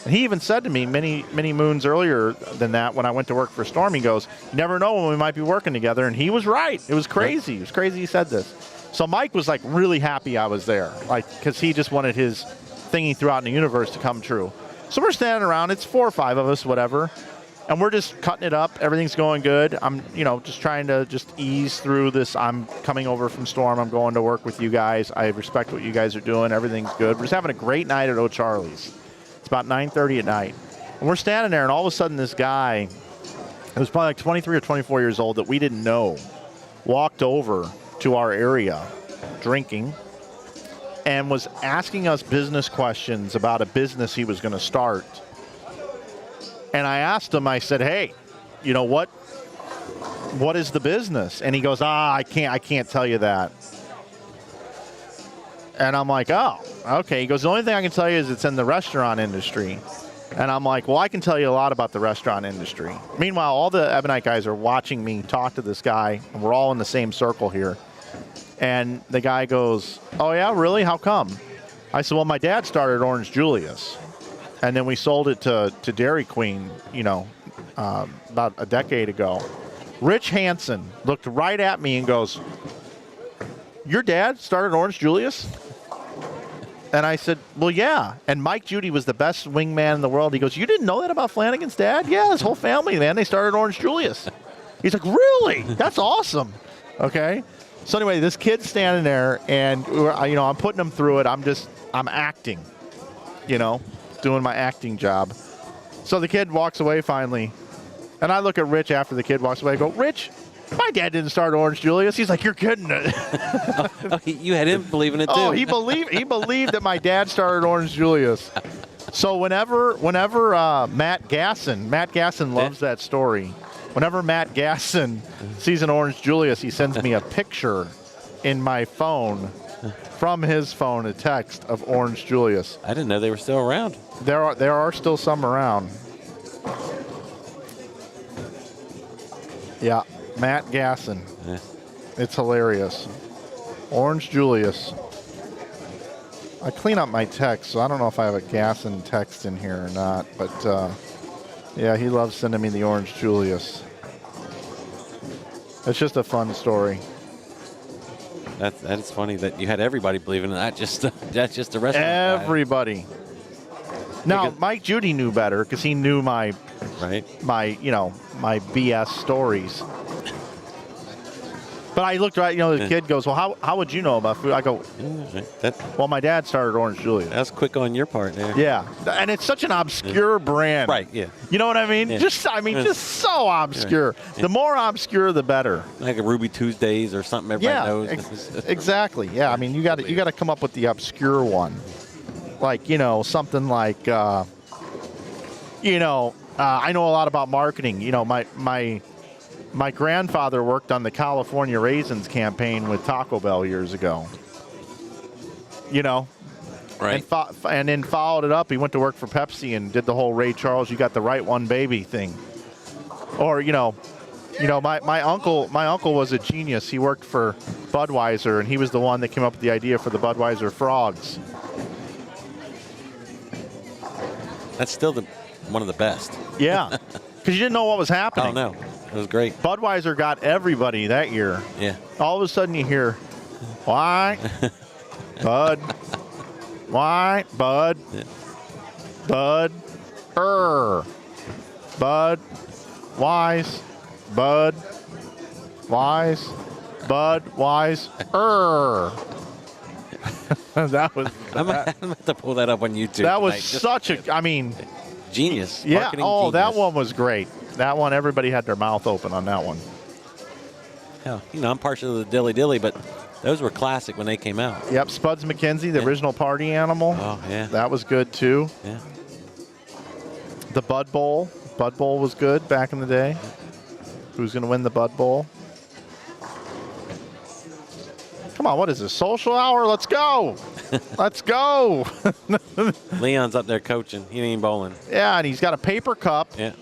And he even said to me many, many moons earlier than that, when I went to work for Storm, he goes, "You never know when we might be working together." And he was right. It was crazy. It was crazy he said this. So Mike was really happy I was there, because he just wanted his thing he threw out in the universe to come true. So we're standing around. It's 4 or 5 of us, whatever. And we're just cutting it up. Everything's going good. I'm, just trying to just ease through this. I'm coming over from Storm. I'm going to work with you guys. I respect what you guys are doing. Everything's good. We're just having a great night at O'Charlie's. It's about 9:30 at night. And we're standing there, and all of a sudden this guy, it was probably 23 or 24 years old that we didn't know, walked over to our area drinking and was asking us business questions about a business he was going to start. And I asked him, I said, "Hey, what is the business?" And he goes, I can't tell you that. And I'm like, "Oh, okay." He goes, "The only thing I can tell you is it's in the restaurant industry." And I'm like, "Well, I can tell you a lot about the restaurant industry." Meanwhile, all the Ebonite guys are watching me talk to this guy, and we're all in the same circle here. And the guy goes, "Oh, yeah, really? How come?" I said, "Well, my dad started Orange Julius, and then we sold it to Dairy Queen, about a decade ago." Rich Hansen looked right at me and goes, "Your dad started Orange Julius?" And I said, "Well, yeah." And Mike Judy was the best wingman in the world. He goes, "You didn't know that about Flanagan's dad?" "Yeah, his whole family, man. They started Orange Julius." He's like, "Really? That's awesome." Okay. So anyway, this kid's standing there, and I'm putting him through it. I'm acting, doing my acting job. So the kid walks away finally, and I look at Rich after the kid walks away. I go, "Rich, my dad didn't start Orange Julius." He's like, "You're kidding it." You had him believing it too. Oh, he believed that my dad started Orange Julius. So whenever Matt Gasson loves that story. Whenever Matt Gasson sees an Orange Julius, he sends me a picture in my phone, from his phone, a text of Orange Julius. I didn't know they were still around. There are still some around. Yeah, Matt Gasson. Yeah. It's hilarious. Orange Julius. I clean up my text, so I don't know if I have a Gasson text in here or not, but yeah, he loves sending me the Orange Julius. It's just a fun story. That's funny that you had everybody believing in that. That's just the rest of everybody. Now, Because Mike Judy knew better because he knew my BS stories. But I looked right, the kid goes, "Well, how would you know about food?" I go, "Well, my dad started Orange Julius." That's quick on your part there. Yeah, and it's such an obscure brand. Right, yeah. You know what I mean? Yeah. Just so obscure. Yeah. The more obscure, the better. Like a Ruby Tuesdays or something everybody knows. Exactly. Yeah, I mean, you got to come up with the obscure one. Like, something like, I know a lot about marketing. My grandfather worked on the California Raisins campaign with Taco Bell years ago. Right. And then followed it up. He went to work for Pepsi and did the whole Ray Charles, "You got the right one, baby" thing. Or my uncle was a genius. He worked for Budweiser, and he was the one that came up with the idea for the Budweiser frogs. That's still one of the best. Yeah, because you didn't know what was happening. Oh no, it was great. Budweiser got everybody that year. Yeah. All of a sudden you hear, "Why, Bud? Why, Bud? Bud, Bud, Wise, Bud, Wise, Bud, Wise, That was. I'm going to have to pull that up on YouTube. That was tonight. Genius. Yeah. Marketing Oh, genius. that one was great. That one, everybody had their mouth open on that one. Hell, I'm partial to the Dilly Dilly, but those were classic when they came out. Yep, Spuds McKenzie, the original party animal. Oh, yeah. That was good, too. Yeah. The Bud Bowl. Bud Bowl was good back in the day. Who's going to win the Bud Bowl? Come on, what is this? Social hour? Let's go. Let's go. Leon's up there coaching. He ain't bowling. Yeah, and he's got a paper cup. Yeah.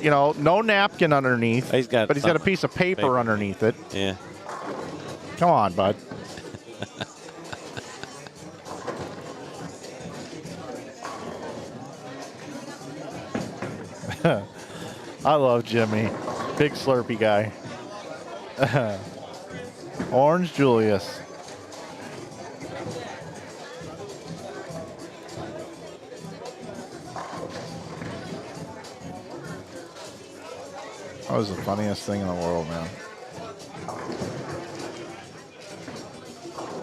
You know, no napkin underneath. He's got but he's got a piece of paper underneath it. Yeah. Come on, bud. I love Jimmy. Big Slurpee guy. Orange Julius. That was the funniest thing in the world, man.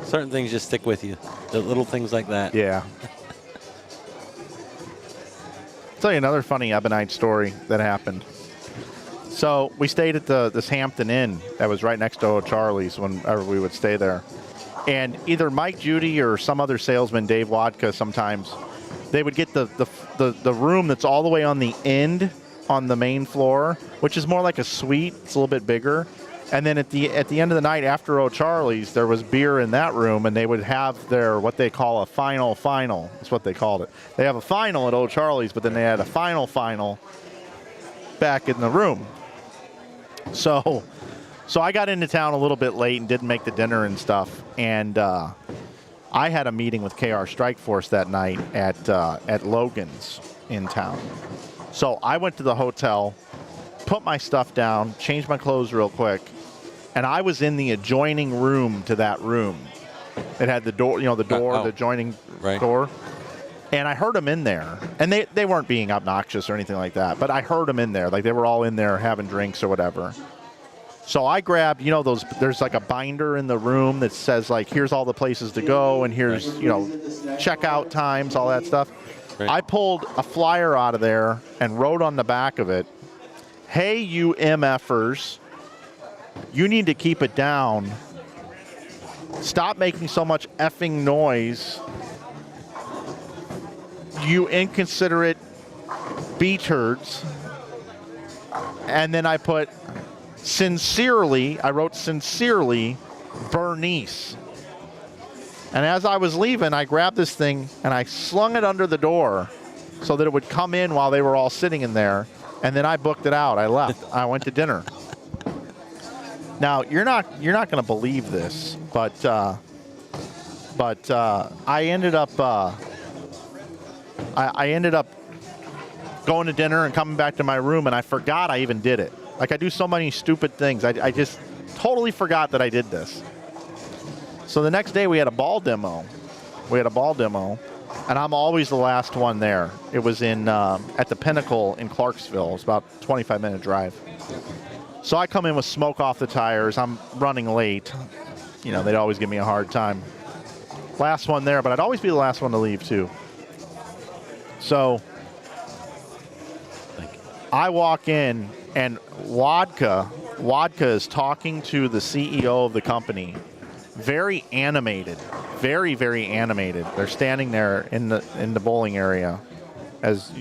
Certain things just stick with you. The little things like that. Yeah. I'll tell you another funny Ebonite story that happened. So we stayed at this Hampton Inn that was right next to O'Charlie's whenever we would stay there. And either Mike Judy or some other salesman, Dave Wadka, sometimes, they would get the room that's all the way on the end on the main floor, which is more like a suite. It's a little bit bigger. And then at the end of the night after O'Charlie's, there was beer in that room, and they would have their what they call a final. That's what they called it. They have a final at O'Charlie's, but then they had a final back in the room. So I got into town a little bit late and didn't make the dinner and stuff. And I had a meeting with KR Strike Force that night at Logan's in town. So I went to the hotel, put my stuff down, changed my clothes real quick, and I was in the adjoining room to that room. It had the door, the adjoining door. And I heard them in there. And they weren't being obnoxious or anything like that, but I heard them in there. Like they were all in there having drinks or whatever. So I grabbed, there's like a binder in the room that says like, here's all the places to go and here's, checkout times, all that stuff. Right. I pulled a flyer out of there and wrote on the back of it, "Hey, you MFers, you need to keep it down. Stop making so much effing noise. You inconsiderate B-turds." And then I put, I wrote sincerely, Bernice. And as I was leaving, I grabbed this thing and I slung it under the door so that it would come in while they were all sitting in there. And then I booked it out. I left. I went to dinner. Now you're not going to believe this, but I ended up going to dinner and coming back to my room, and I forgot I even did it. Like I do so many stupid things. I just totally forgot that I did this. So the next day we had a ball demo. And I'm always the last one there. It was at the Pinnacle in Clarksville. It was about a 25-minute drive. So I come in with smoke off the tires. I'm running late. They'd always give me a hard time. Last one there, but I'd always be the last one to leave too. So I walk in, and Wadka is talking to the CEO of the company. Very animated, very, very animated. They're standing there in the bowling area, as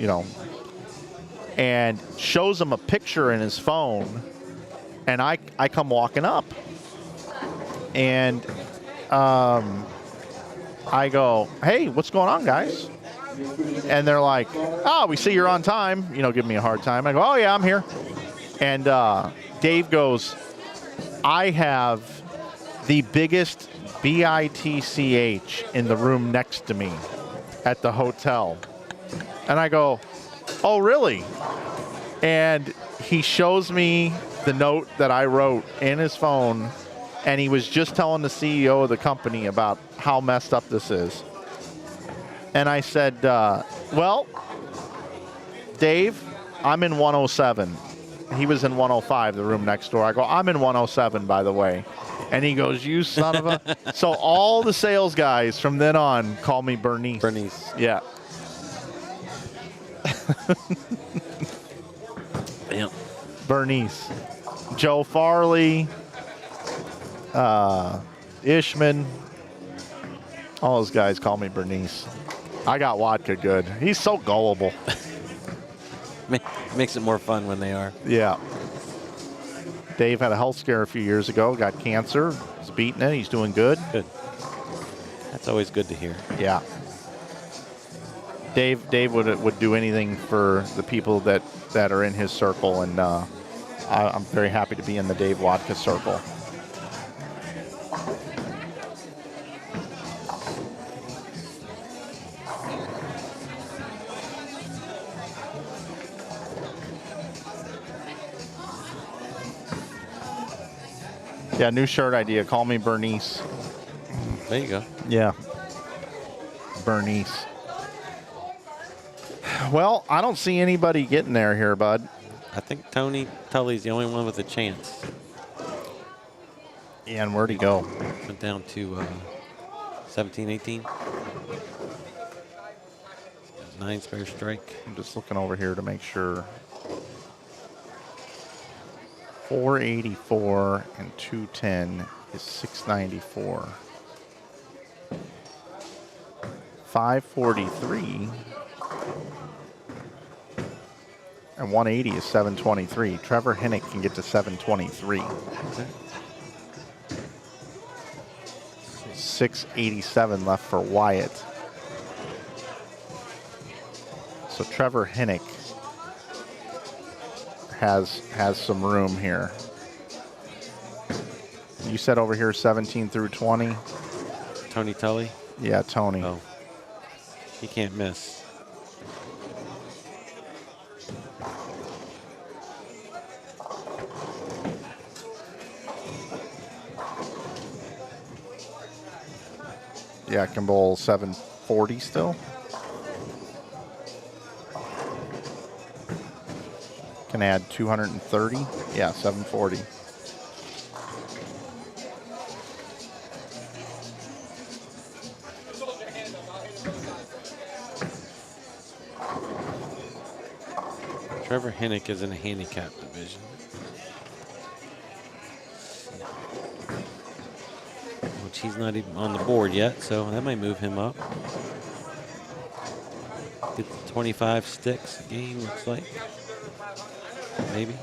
and shows him a picture in his phone, and I come walking up, and I go, "Hey, what's going on, guys?" And they're like, "Oh, we see you're on time." Give me a hard time. I go, "Oh yeah, I'm here." And Dave goes, "I have the biggest BITCH in the room next to me at the hotel." And I go, "Oh, really?" And he shows me the note that I wrote in his phone, and he was just telling the CEO of the company about how messed up this is. And I said, "Well, Dave, I'm in 107. He was in 105, the room next door." I go, "I'm in 107, by the way." And he goes, "You son of a..." So all the sales guys from then on call me Bernice. Bernice. Yeah. Damn. Bernice. Joe Farley, Ishman. All those guys call me Bernice. I got Vodka good. He's so gullible. Makes it more fun when they are. Yeah. Dave had a health scare a few years ago, got cancer. He's beating it. He's doing good. Good. That's always good to hear. Yeah. Dave would do anything for the people that are in his circle, and I'm very happy to be in the Dave Vodka circle. Yeah, new shirt idea. Call me Bernice. There you go. Yeah. Bernice. Well, I don't see anybody getting there here, bud. I think Tony Tully's the only one with a chance. Yeah, and where'd he go? Went down to 17, 18. 9 spare strike. I'm just looking over here to make sure. 484 and 210 is 694. 543 and 180 is 723. Trevor Hinnick can get to 723. Okay. 687 left for Wyatt. So Trevor Hinnick has some room here. You said over here 17 through 20. Tony Tully. Yeah, Tony. Oh, he can't miss. Yeah, can bowl 740 still. Can add 230. Yeah, 740. Trevor Hinnick is in the handicap division. Which he's not even on the board yet, so that might move him up. Get 25 sticks a game, looks like. Maybe.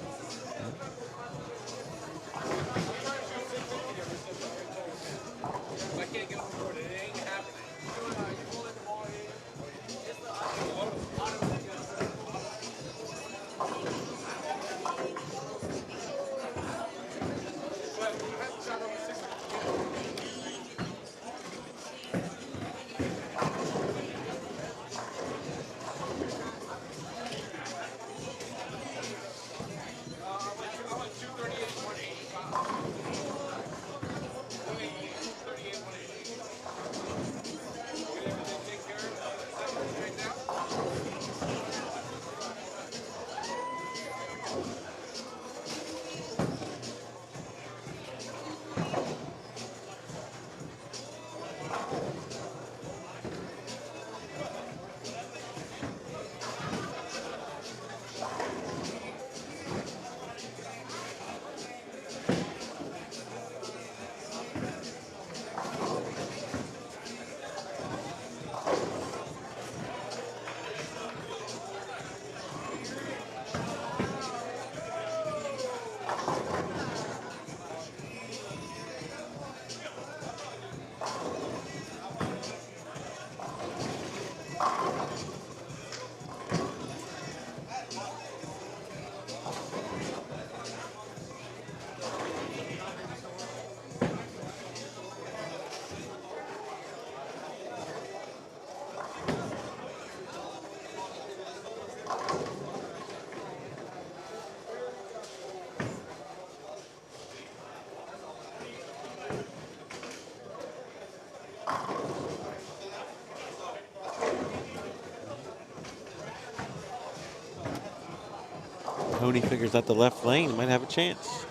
Tony figures out the left lane, might have a chance.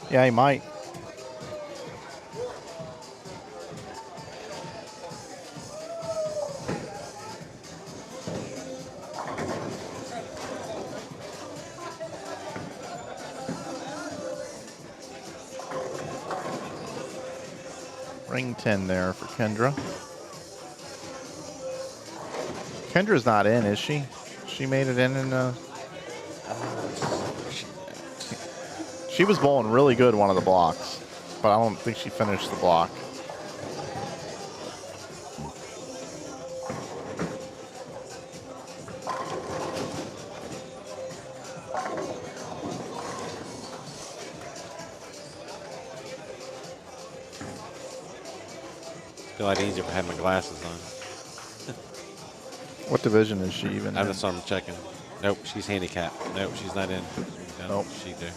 Yeah, he might. ring 10 there for Kendra. Kendra's not in, is she? She made it in she was bowling really good one of the blocks, but I don't think she finished the block. Feel a lot easier if I had my glasses on. What division is she even I'm in? just on checking. Nope, she's handicapped. Nope, she's not in. Nope. Sheet there.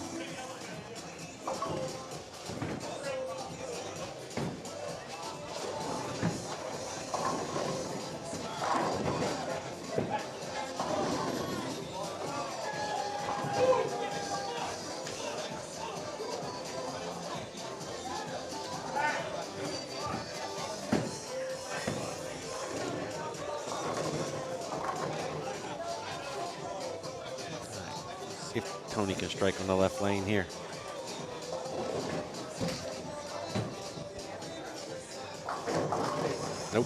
See if Tony can strike on the left lane here. Nope.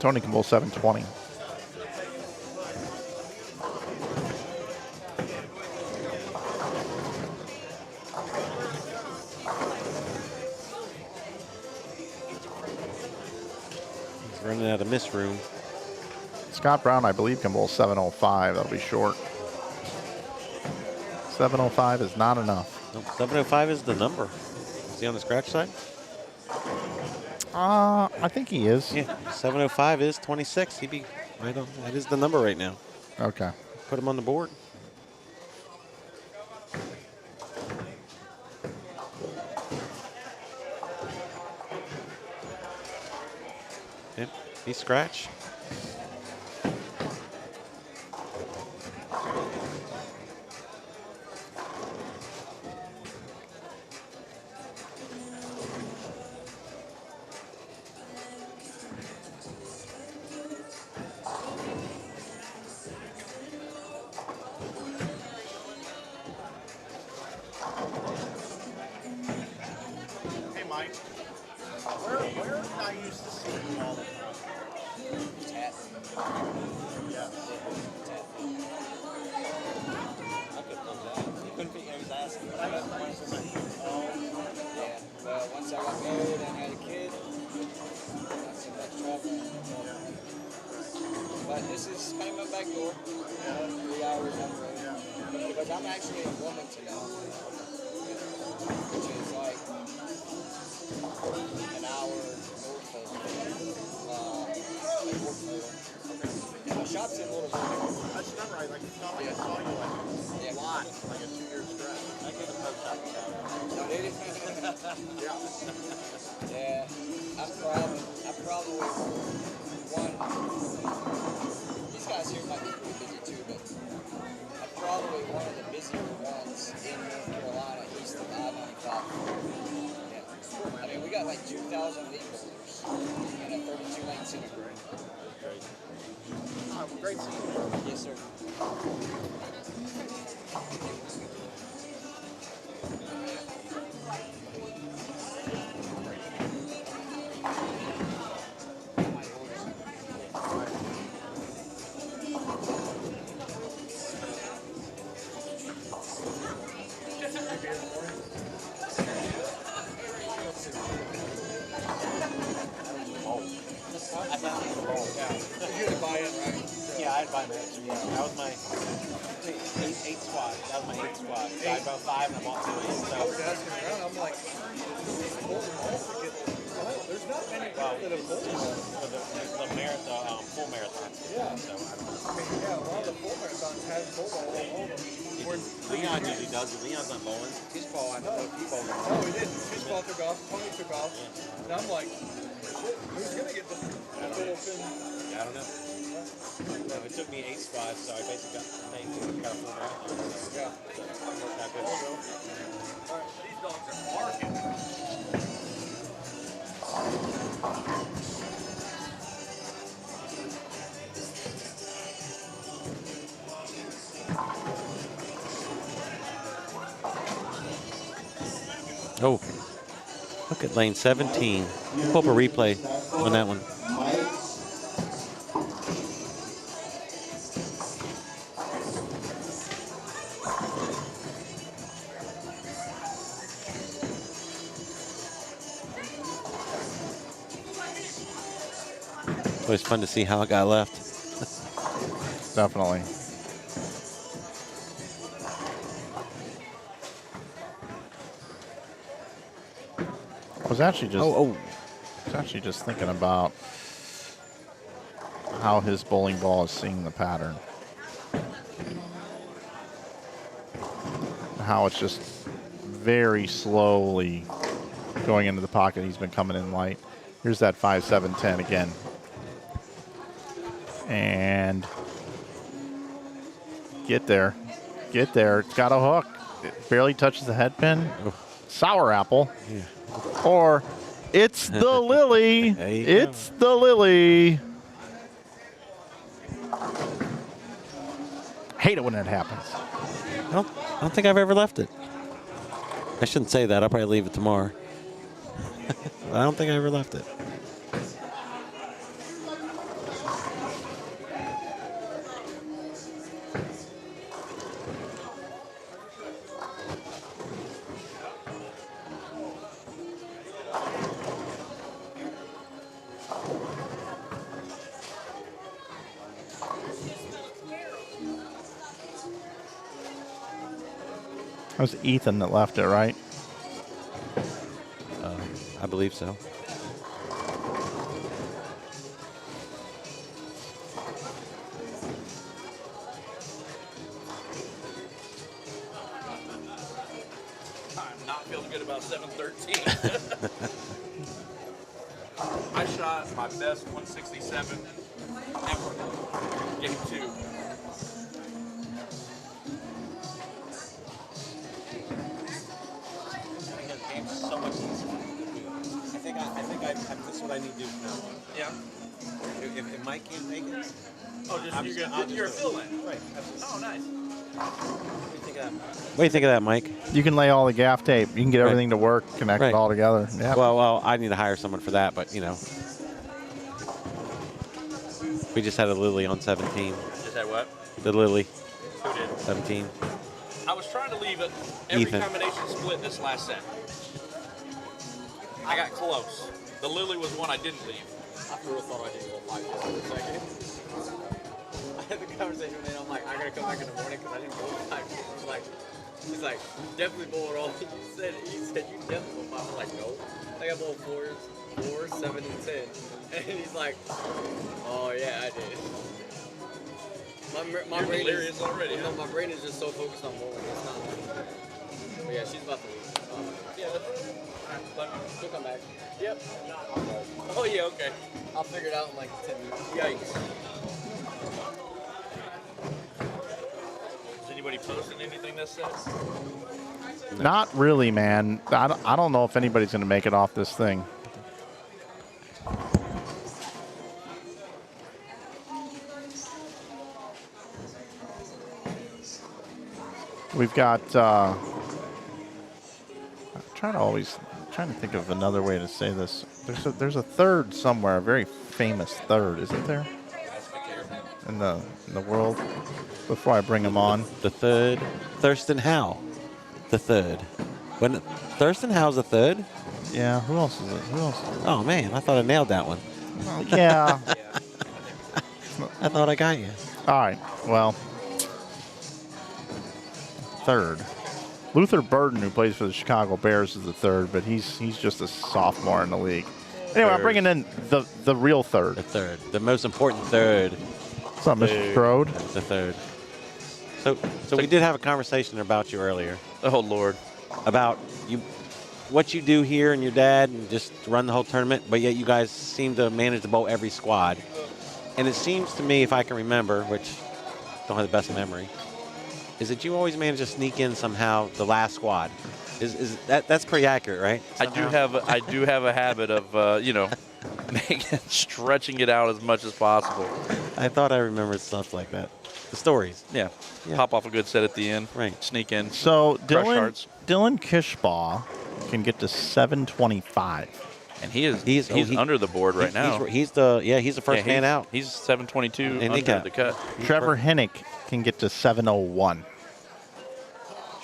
Tony can bowl 720. He's running out of miss room. Scott Brown, I believe, can bowl 705. That'll be short. 705 is not enough. Nope, 705 is the number. Is he on the scratch side? I think he is. Yeah, 705 is 26. He'd be right on. That is the number right now. Okay. Put him on the board. Yep, he's scratch. Hey, Mike. Where did I used to see you all the time? Yeah. Yeah, well, once I got married and had a kid, not so much traveling. But this is kind of my back door, 3 hours on the road. Because I'm actually in Wilmington now, which is like an hour north of Yorkville. And my shop's in Little River. I just remember, I thought I saw you like a lot, like a 2-year stretch. I get the post shop shout out. No, did it? Yeah. Yeah, I'm probably one. These guys here might be pretty busy too, but I'm probably one of the busier ones in North Carolina east of I-95. Yeah. I mean, we got like 2,000 league holders and a 32-lane center. Great seeing you. Yes, sir. You had to buy in, right? Yeah, I'd buy my extra. Yeah, that was my eight squad. That was my 8 squad. So I bought 5 and I bought 2 each. I was asking around. I'm like, there's not many Well, that have pulled them. the marathon, full marathons. Yeah. So I don't know. I mean, yeah, a lot of the full marathons have pulled all of them. Leon usually does it. Leon's not bowling. His ball, I know he bowled. Oh, he did. His ball took off. Tony took off. And I'm like, shit, who's gonna get the little fin? I don't know. No, it took me 8 squads, so I basically got a full marathon. So, Yeah. so it worked out good. These dogs are barking. Oh, look at lane 17. Pull up a replay on that one. It's always fun to see how it got left. Definitely. I was actually just thinking about how his bowling ball is seeing the pattern. How it's just very slowly going into the pocket. He's been coming in light. Here's that 5-7-10 again. And get there. Get there. It's got a hook. It barely touches the head pin. Sour apple. Yeah. Or it's the lily. There you It's the lily. Hate it when that happens. I don't think I've ever left it. I shouldn't say that. I'll probably leave it tomorrow. But I don't think I ever left it. That was Ethan that left it, right? I believe so. I'm not feeling good about 713. I shot my best 167 ever. Game 2. The game's so much easier. I think this is what I need to do from now on. Yeah. If Mike can't make it, Oh, just I'll you're just- gonna I'll you're a just do fill it. in. Right, absolutely. Oh, nice. What do you think of that? What do you think of that, Mike? You can lay all the gaff tape. You can get Right. everything to work, connect Right. it all together. Yeah. Well, I need to hire someone for that, but you know, we just had a Lily on 17. Just had what? The Lily, Who did? 17. I was trying to leave it every Ethan. combination split this last set. I got close. The Lily was one I didn't leave. I for real thought I didn't go 5 for a second. I had the conversation with him. I'm like, I gotta come back in the morning because I didn't go 5. He's like, definitely bowl it all. He said you definitely bowl 5. I'm like, no. I got bowl 4s, 4, 7, and 10. And he's like, oh yeah, I did. My You're brain delirious is already, No, huh? my brain is just so focused on bowling. It's not. But yeah, she's about to leave. Yeah. She'll come back. Yep. I'll go. Oh yeah. Okay. I'll figure it out in like 10 minutes. Yikes. Is anybody posting anything that says? Not really, man. I don't know if anybody's going to make it off this thing. We've got, I'm trying to think of another way to say this. There's a third somewhere, a very famous third, isn't there? In the world. Before I bring him on. The third, Thurston Howe. The third. When Thurston Howe's a third? Yeah. Who else is it? Who else? Is it? Oh man, I thought I nailed that one. Yeah. I thought I got you. All right. Well, third. Luther Burden, who plays for the Chicago Bears, is the third, but he's just a sophomore in the league. Anyway, I'm Third. bringing in the real third. The third. The most important third. What's up, Mr. Strode? The third. So we did have a conversation about you earlier. Oh, Lord. About what you do here and your dad and just run the whole tournament, but yet you guys seem to manage to bowl every squad. And it seems to me, if I can remember, which don't have the best memory, is that you always manage to sneak in somehow the last squad. Is that's pretty accurate, right? Somehow? I do have a habit of stretching it out as much as possible. I thought I remembered stuff like that. The stories. Yeah. Yeah. Pop off a good set at the end. Right. Sneak in. So Crush hearts. Dylan Kishbaugh can get to 725. And he's He's under the board right now. He's the first man out. He's 722 And under the cut. Trevor Hennick can get to 701.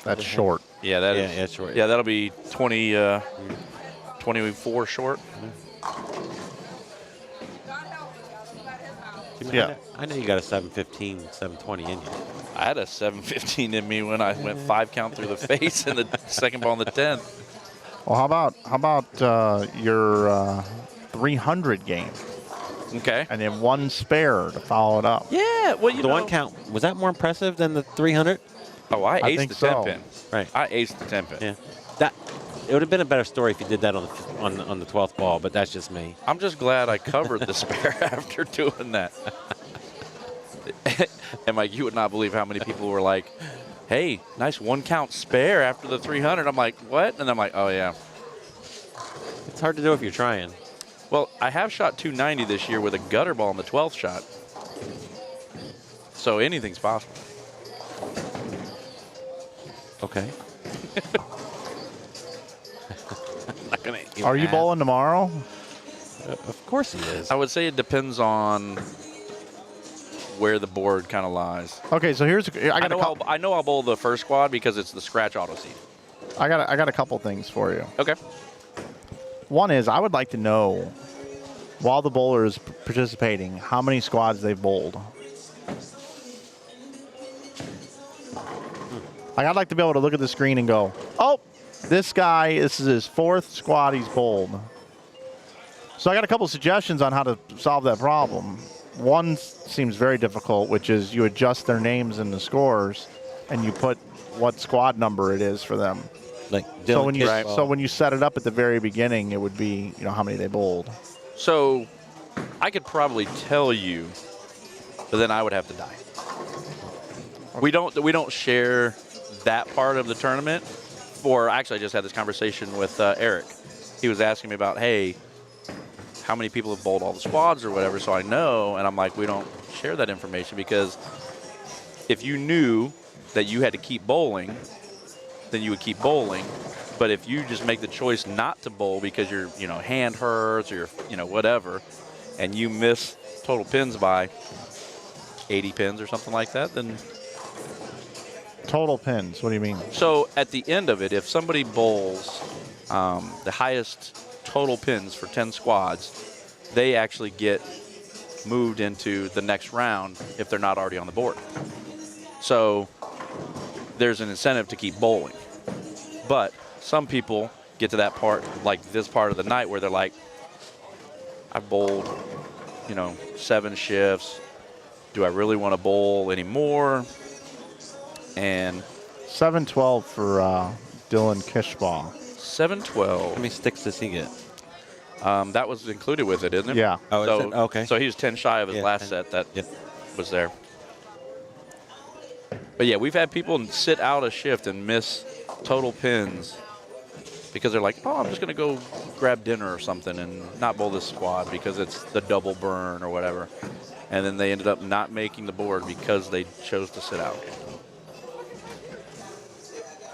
That's short. Yeah, that is. Yeah, it's short. Yeah, that'll be 24 short. Yeah. I know you got a 715, 720 in you. I had a 715 in me when I went 5 count through the face in the second ball in the 10th. Well, how about your 300 game, Okay. and then one spare to follow it up? Yeah. Well, The one count, was that more impressive than the 300? Oh, I aced think the so. 10 pin. Right. I aced the 10 pin. Yeah. It would have been a better story if you did that on the 12th ball, but that's just me. I'm just glad I covered the spare after doing that. And Mike, you would not believe how many people were like, hey, nice one count spare after the 300. I'm like, what? And I'm like, oh, yeah. It's hard to do if you're trying. Well, I have shot 290 this year with a gutter ball in the 12th shot. So anything's possible. Okay. Are you bowling tomorrow? Of course he is. I would say it depends on where the board kind of lies. Okay, so I know I'll bowl the first squad because it's the scratch auto seed. I got a couple things for you. Okay. One is I would like to know, while the bowler is participating, how many squads they've bowled. Like, I'd like to be able to look at the screen and go, oh, this guy, this is his 4th squad he's bowled. So I got a couple suggestions on how to solve that problem. One seems very difficult, which is you adjust their names in the scores and you put what squad number it is for them. Like So Dylan when you set it up at the very beginning, it would be, how many they bowled. So I could probably tell you, but then I would have to die. We don't share that part of the tournament. Actually, I just had this conversation with Eric. He was asking me about, hey, how many people have bowled all the squads or whatever, so I know. And I'm like, we don't share that information because if you knew that you had to keep bowling, then you would keep bowling. But if you just make the choice not to bowl because your hand hurts or your whatever, and you miss total pins by 80 pins or something like that, then Total pins, what do you mean? so at the end of it, if somebody bowls the highest total pins for 10 squads, they actually get moved into the next round if they're not already on the board. So there's an incentive to keep bowling. But some people get to that part, like this part of the night, where they're like, I bowled, 7 shifts. Do I really want to bowl anymore? And 712 for Dylan Kishbaugh. 712. How many sticks does he get? That was included with it, isn't it? Yeah. Oh, so, is it? Okay. So he was 10 shy of his Yeah, last 10. set that Yep. was there. But yeah, we've had people sit out a shift and miss total pins because they're like, oh, I'm just going to go grab dinner or something and not bowl this squad because it's the double burn or whatever. And then they ended up not making the board because they chose to sit out.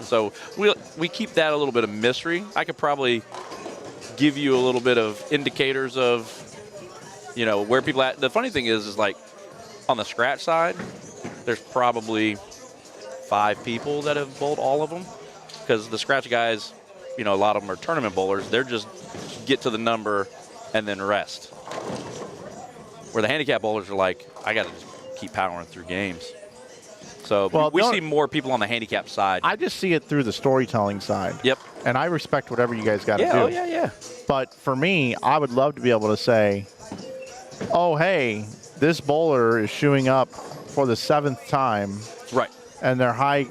So we keep that a little bit of mystery. I could probably give you a little bit of indicators of, where people at. The funny thing is like on the scratch side, there's probably 5 people that have bowled all of them. because the scratch guys, you know, a lot of them are tournament bowlers. They're just get to the number and then rest. Where the handicap bowlers are like, I got to just keep powering through games. So we see more people on the handicap side. I just see it through the storytelling side. Yep. And I respect whatever you guys got to do. Oh, yeah. But for me, I would love to be able to say, oh, hey, this bowler is shoeing up for the 7th time. Right. And their high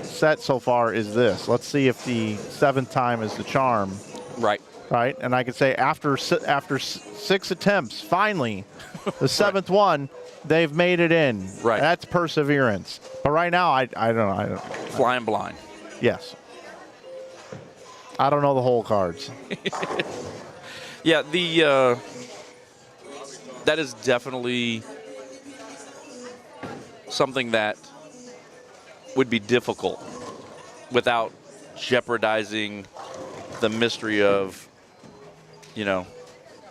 set so far is this. Let's see if the 7th time is the charm. Right. Right. And I could say after 6 attempts, finally, the 7th one, they've made it in. Right. That's perseverance. But right now, I don't know. Flying blind. Yes. I don't know the whole cards. Yeah, that is definitely something that would be difficult without jeopardizing the mystery of, you know,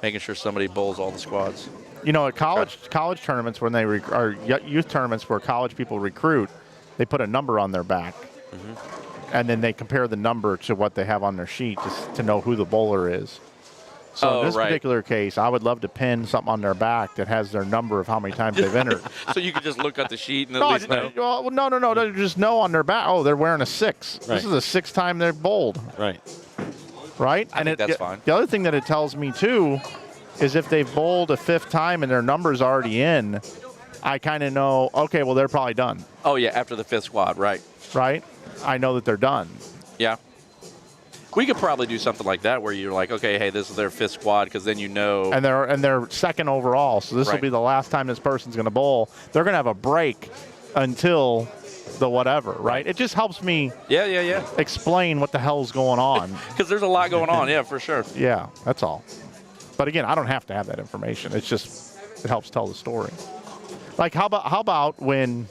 making sure somebody bowls all the squads. You know, at college tournaments, when they or youth tournaments where college people recruit, they put a number on their back, and then they compare the number to what they have on their sheet to know who the bowler is. So in this particular case, I would love to pin something on their back that has their number of how many times they've entered. So you could just look at the sheet and at least know. Well, no. They just know on their back. Oh, they're wearing a 6. Right. This is the 6th time they've bowled. Right. Right. I think that's fine. The other thing that it tells me too is if they've bowled a 5th time and their number's already in, I kind of know. Okay, well they're probably done. Oh yeah, after the 5th squad, right? Right. I know that they're done. Yeah. We could probably do something like that where you're like, okay, hey, this is their 5th squad, because then you know. And they're 2nd overall, so this will be the last time this person's going to bowl. They're going to have a break until the whatever, right? It just helps me. Yeah. Explain what the hell's going on. Because there's a lot going on, yeah, for sure. Yeah, that's all. But again, I don't have to have that information. It's just it helps tell the story. Like how about when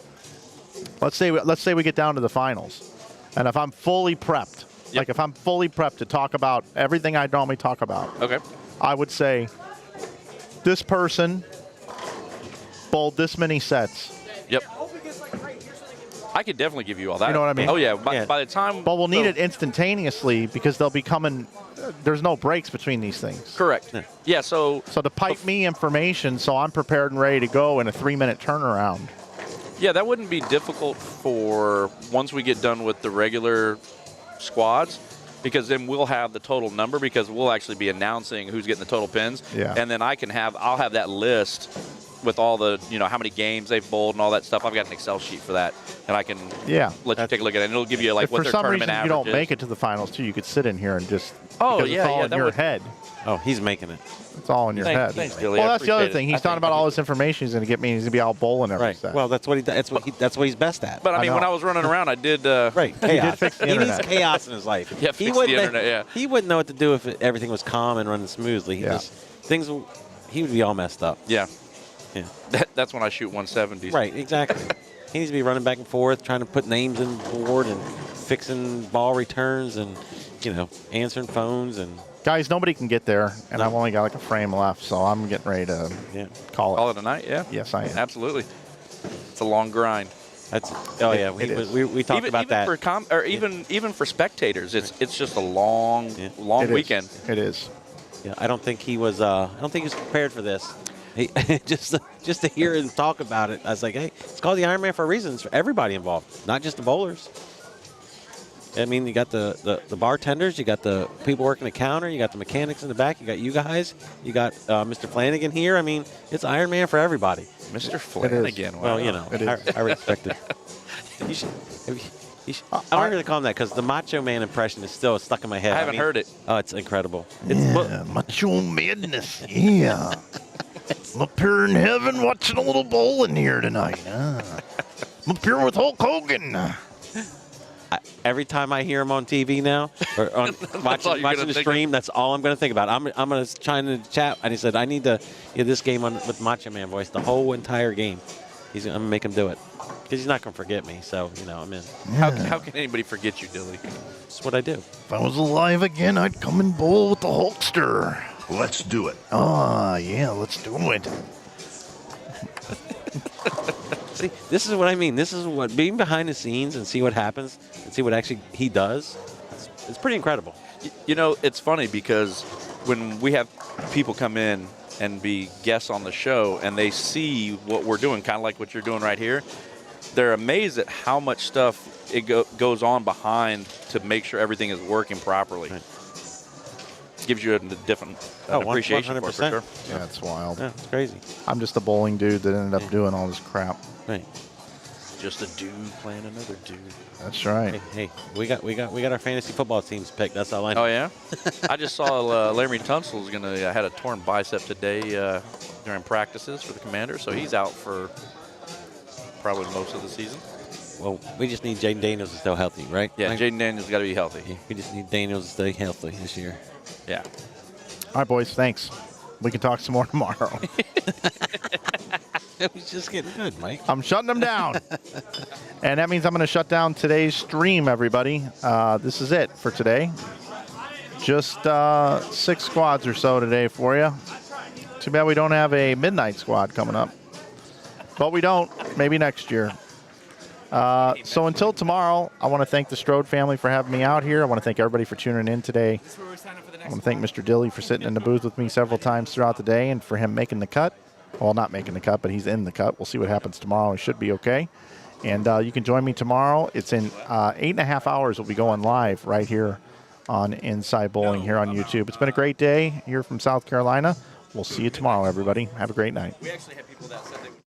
let's say we get down to the finals, and if I'm fully prepped. Yep. Like if I'm fully prepped to talk about everything I normally talk about, okay, I would say this person bowled this many sets. Yep. I could definitely give you all that. You know what I mean? Oh yeah. By the time. But we'll need it instantaneously because they'll be coming. There's no breaks between these things. Correct. Yeah. So to pipe me information so I'm prepared and ready to go in a 3-minute turnaround. Yeah, that wouldn't be difficult for once we get done with the regular squads, because then we'll have the total number, because we'll actually be announcing who's getting the total pins. Yeah. And then I'll have that list with all the, you know, how many games they've bowled and all that stuff. I've got an Excel sheet for that, and I can let you take a look at it, and it'll give you like if what their tournament average is. For some reason you don't make it to the finals too, you could sit in here and just it's all in your head. Oh, he's making it. It's all in your head. Thanks, Billy. Well, that's the other thing. He's talking about all this information he's going to get me. He's going to be out bowling every set. Well, that's what he. That's what he's best at. But I mean, when I was running around, I did. Right. Chaos. He did fix the internet. He needs chaos in his life. Yeah, fix the internet. Yeah. He wouldn't know what to do if everything was calm and running smoothly. He would be all messed up. Yeah. Yeah. That's when I shoot 170s. Right. Exactly. He needs to be running back and forth, trying to put names in the board and fixing ball returns and, answering phones and. Guys, nobody can get there, and I've only got like a frame left, so I'm getting ready to call it. Call it a night, yeah? Yes, I am. Absolutely. It's a long grind. We talked about that. Even for spectators, it's just a long weekend. It is. Yeah, I don't think he was. I don't think he was prepared for this. He, just to hear him talk about it, I was like, hey, it's called the Ironman for a reason. It's for everybody involved, not just the bowlers. I mean, you got the bartenders, you got the people working the counter, you got the mechanics in the back, you got you guys, you got Mr. Flanagan here. I mean, it's Ironman for everybody. Mr. Flanagan. Well, it I respect it. I don't really call him that because the Macho Man impression is still stuck in my head. I haven't heard it. Oh, it's incredible. Macho Madness. Yeah. I'm up here in heaven watching a little bowling here tonight. I'm up here with Hulk Hogan. Every time I hear him on TV now, or on watching the stream, that's all I'm going to think about. I'm going to chime in the chat, and he said, I need to get this game on with Macho Man voice, the whole entire game. I'm going to make him do it. Because he's not going to forget me, so, I'm in. Yeah. How can anybody forget you, Dilly? That's what I do. If I was alive again, I'd come and bowl with the Hulkster. Let's do it. Oh, yeah, let's do it. See, this is what I mean. This is what being behind the scenes and see what happens and see what actually he does. it's pretty incredible. You know, it's funny because when we have people come in and be guests on the show and they see what we're doing, kind of like what you're doing right here, they're amazed at how much stuff goes on behind to make sure everything is working properly. Right. Gives you a different appreciation for it, for 100%. sure. Yeah, it's wild. Yeah, it's crazy. I'm just a bowling dude that ended up doing all this crap. Right. Just a dude playing another dude. That's right. Hey, we got our fantasy football teams picked. That's all I know. Oh yeah, I just saw Larry Tunsil's had a torn bicep today during practices for the Commanders, so he's out for probably most of the season. Well, we just need Jaden Daniels to stay healthy, right? Yeah, Like, Jaden Daniels got to be healthy. we just need Daniels to stay healthy this year. Yeah. All right, boys. Thanks. We can talk some more tomorrow. It was just getting good, Mike. I'm shutting them down. And that means I'm going to shut down today's stream, everybody. This is it for today. Just 6 squads or so today for you. Too bad we don't have a midnight squad coming up. But we don't. Maybe next year. So until tomorrow, I want to thank the Strode family for having me out here. I want to thank everybody for tuning in today. I want to thank Mr. Dilly for sitting in the booth with me several times throughout the day and for him making the cut. Well, not making the cut, but he's in the cut. We'll see what happens tomorrow. It should be okay. And you can join me tomorrow. It's in 8.5 hours. We'll be going live right here on Inside Bowling here on YouTube. It's been a great day here from South Carolina. We'll see you tomorrow, everybody. Have a great night. We actually had people that said they would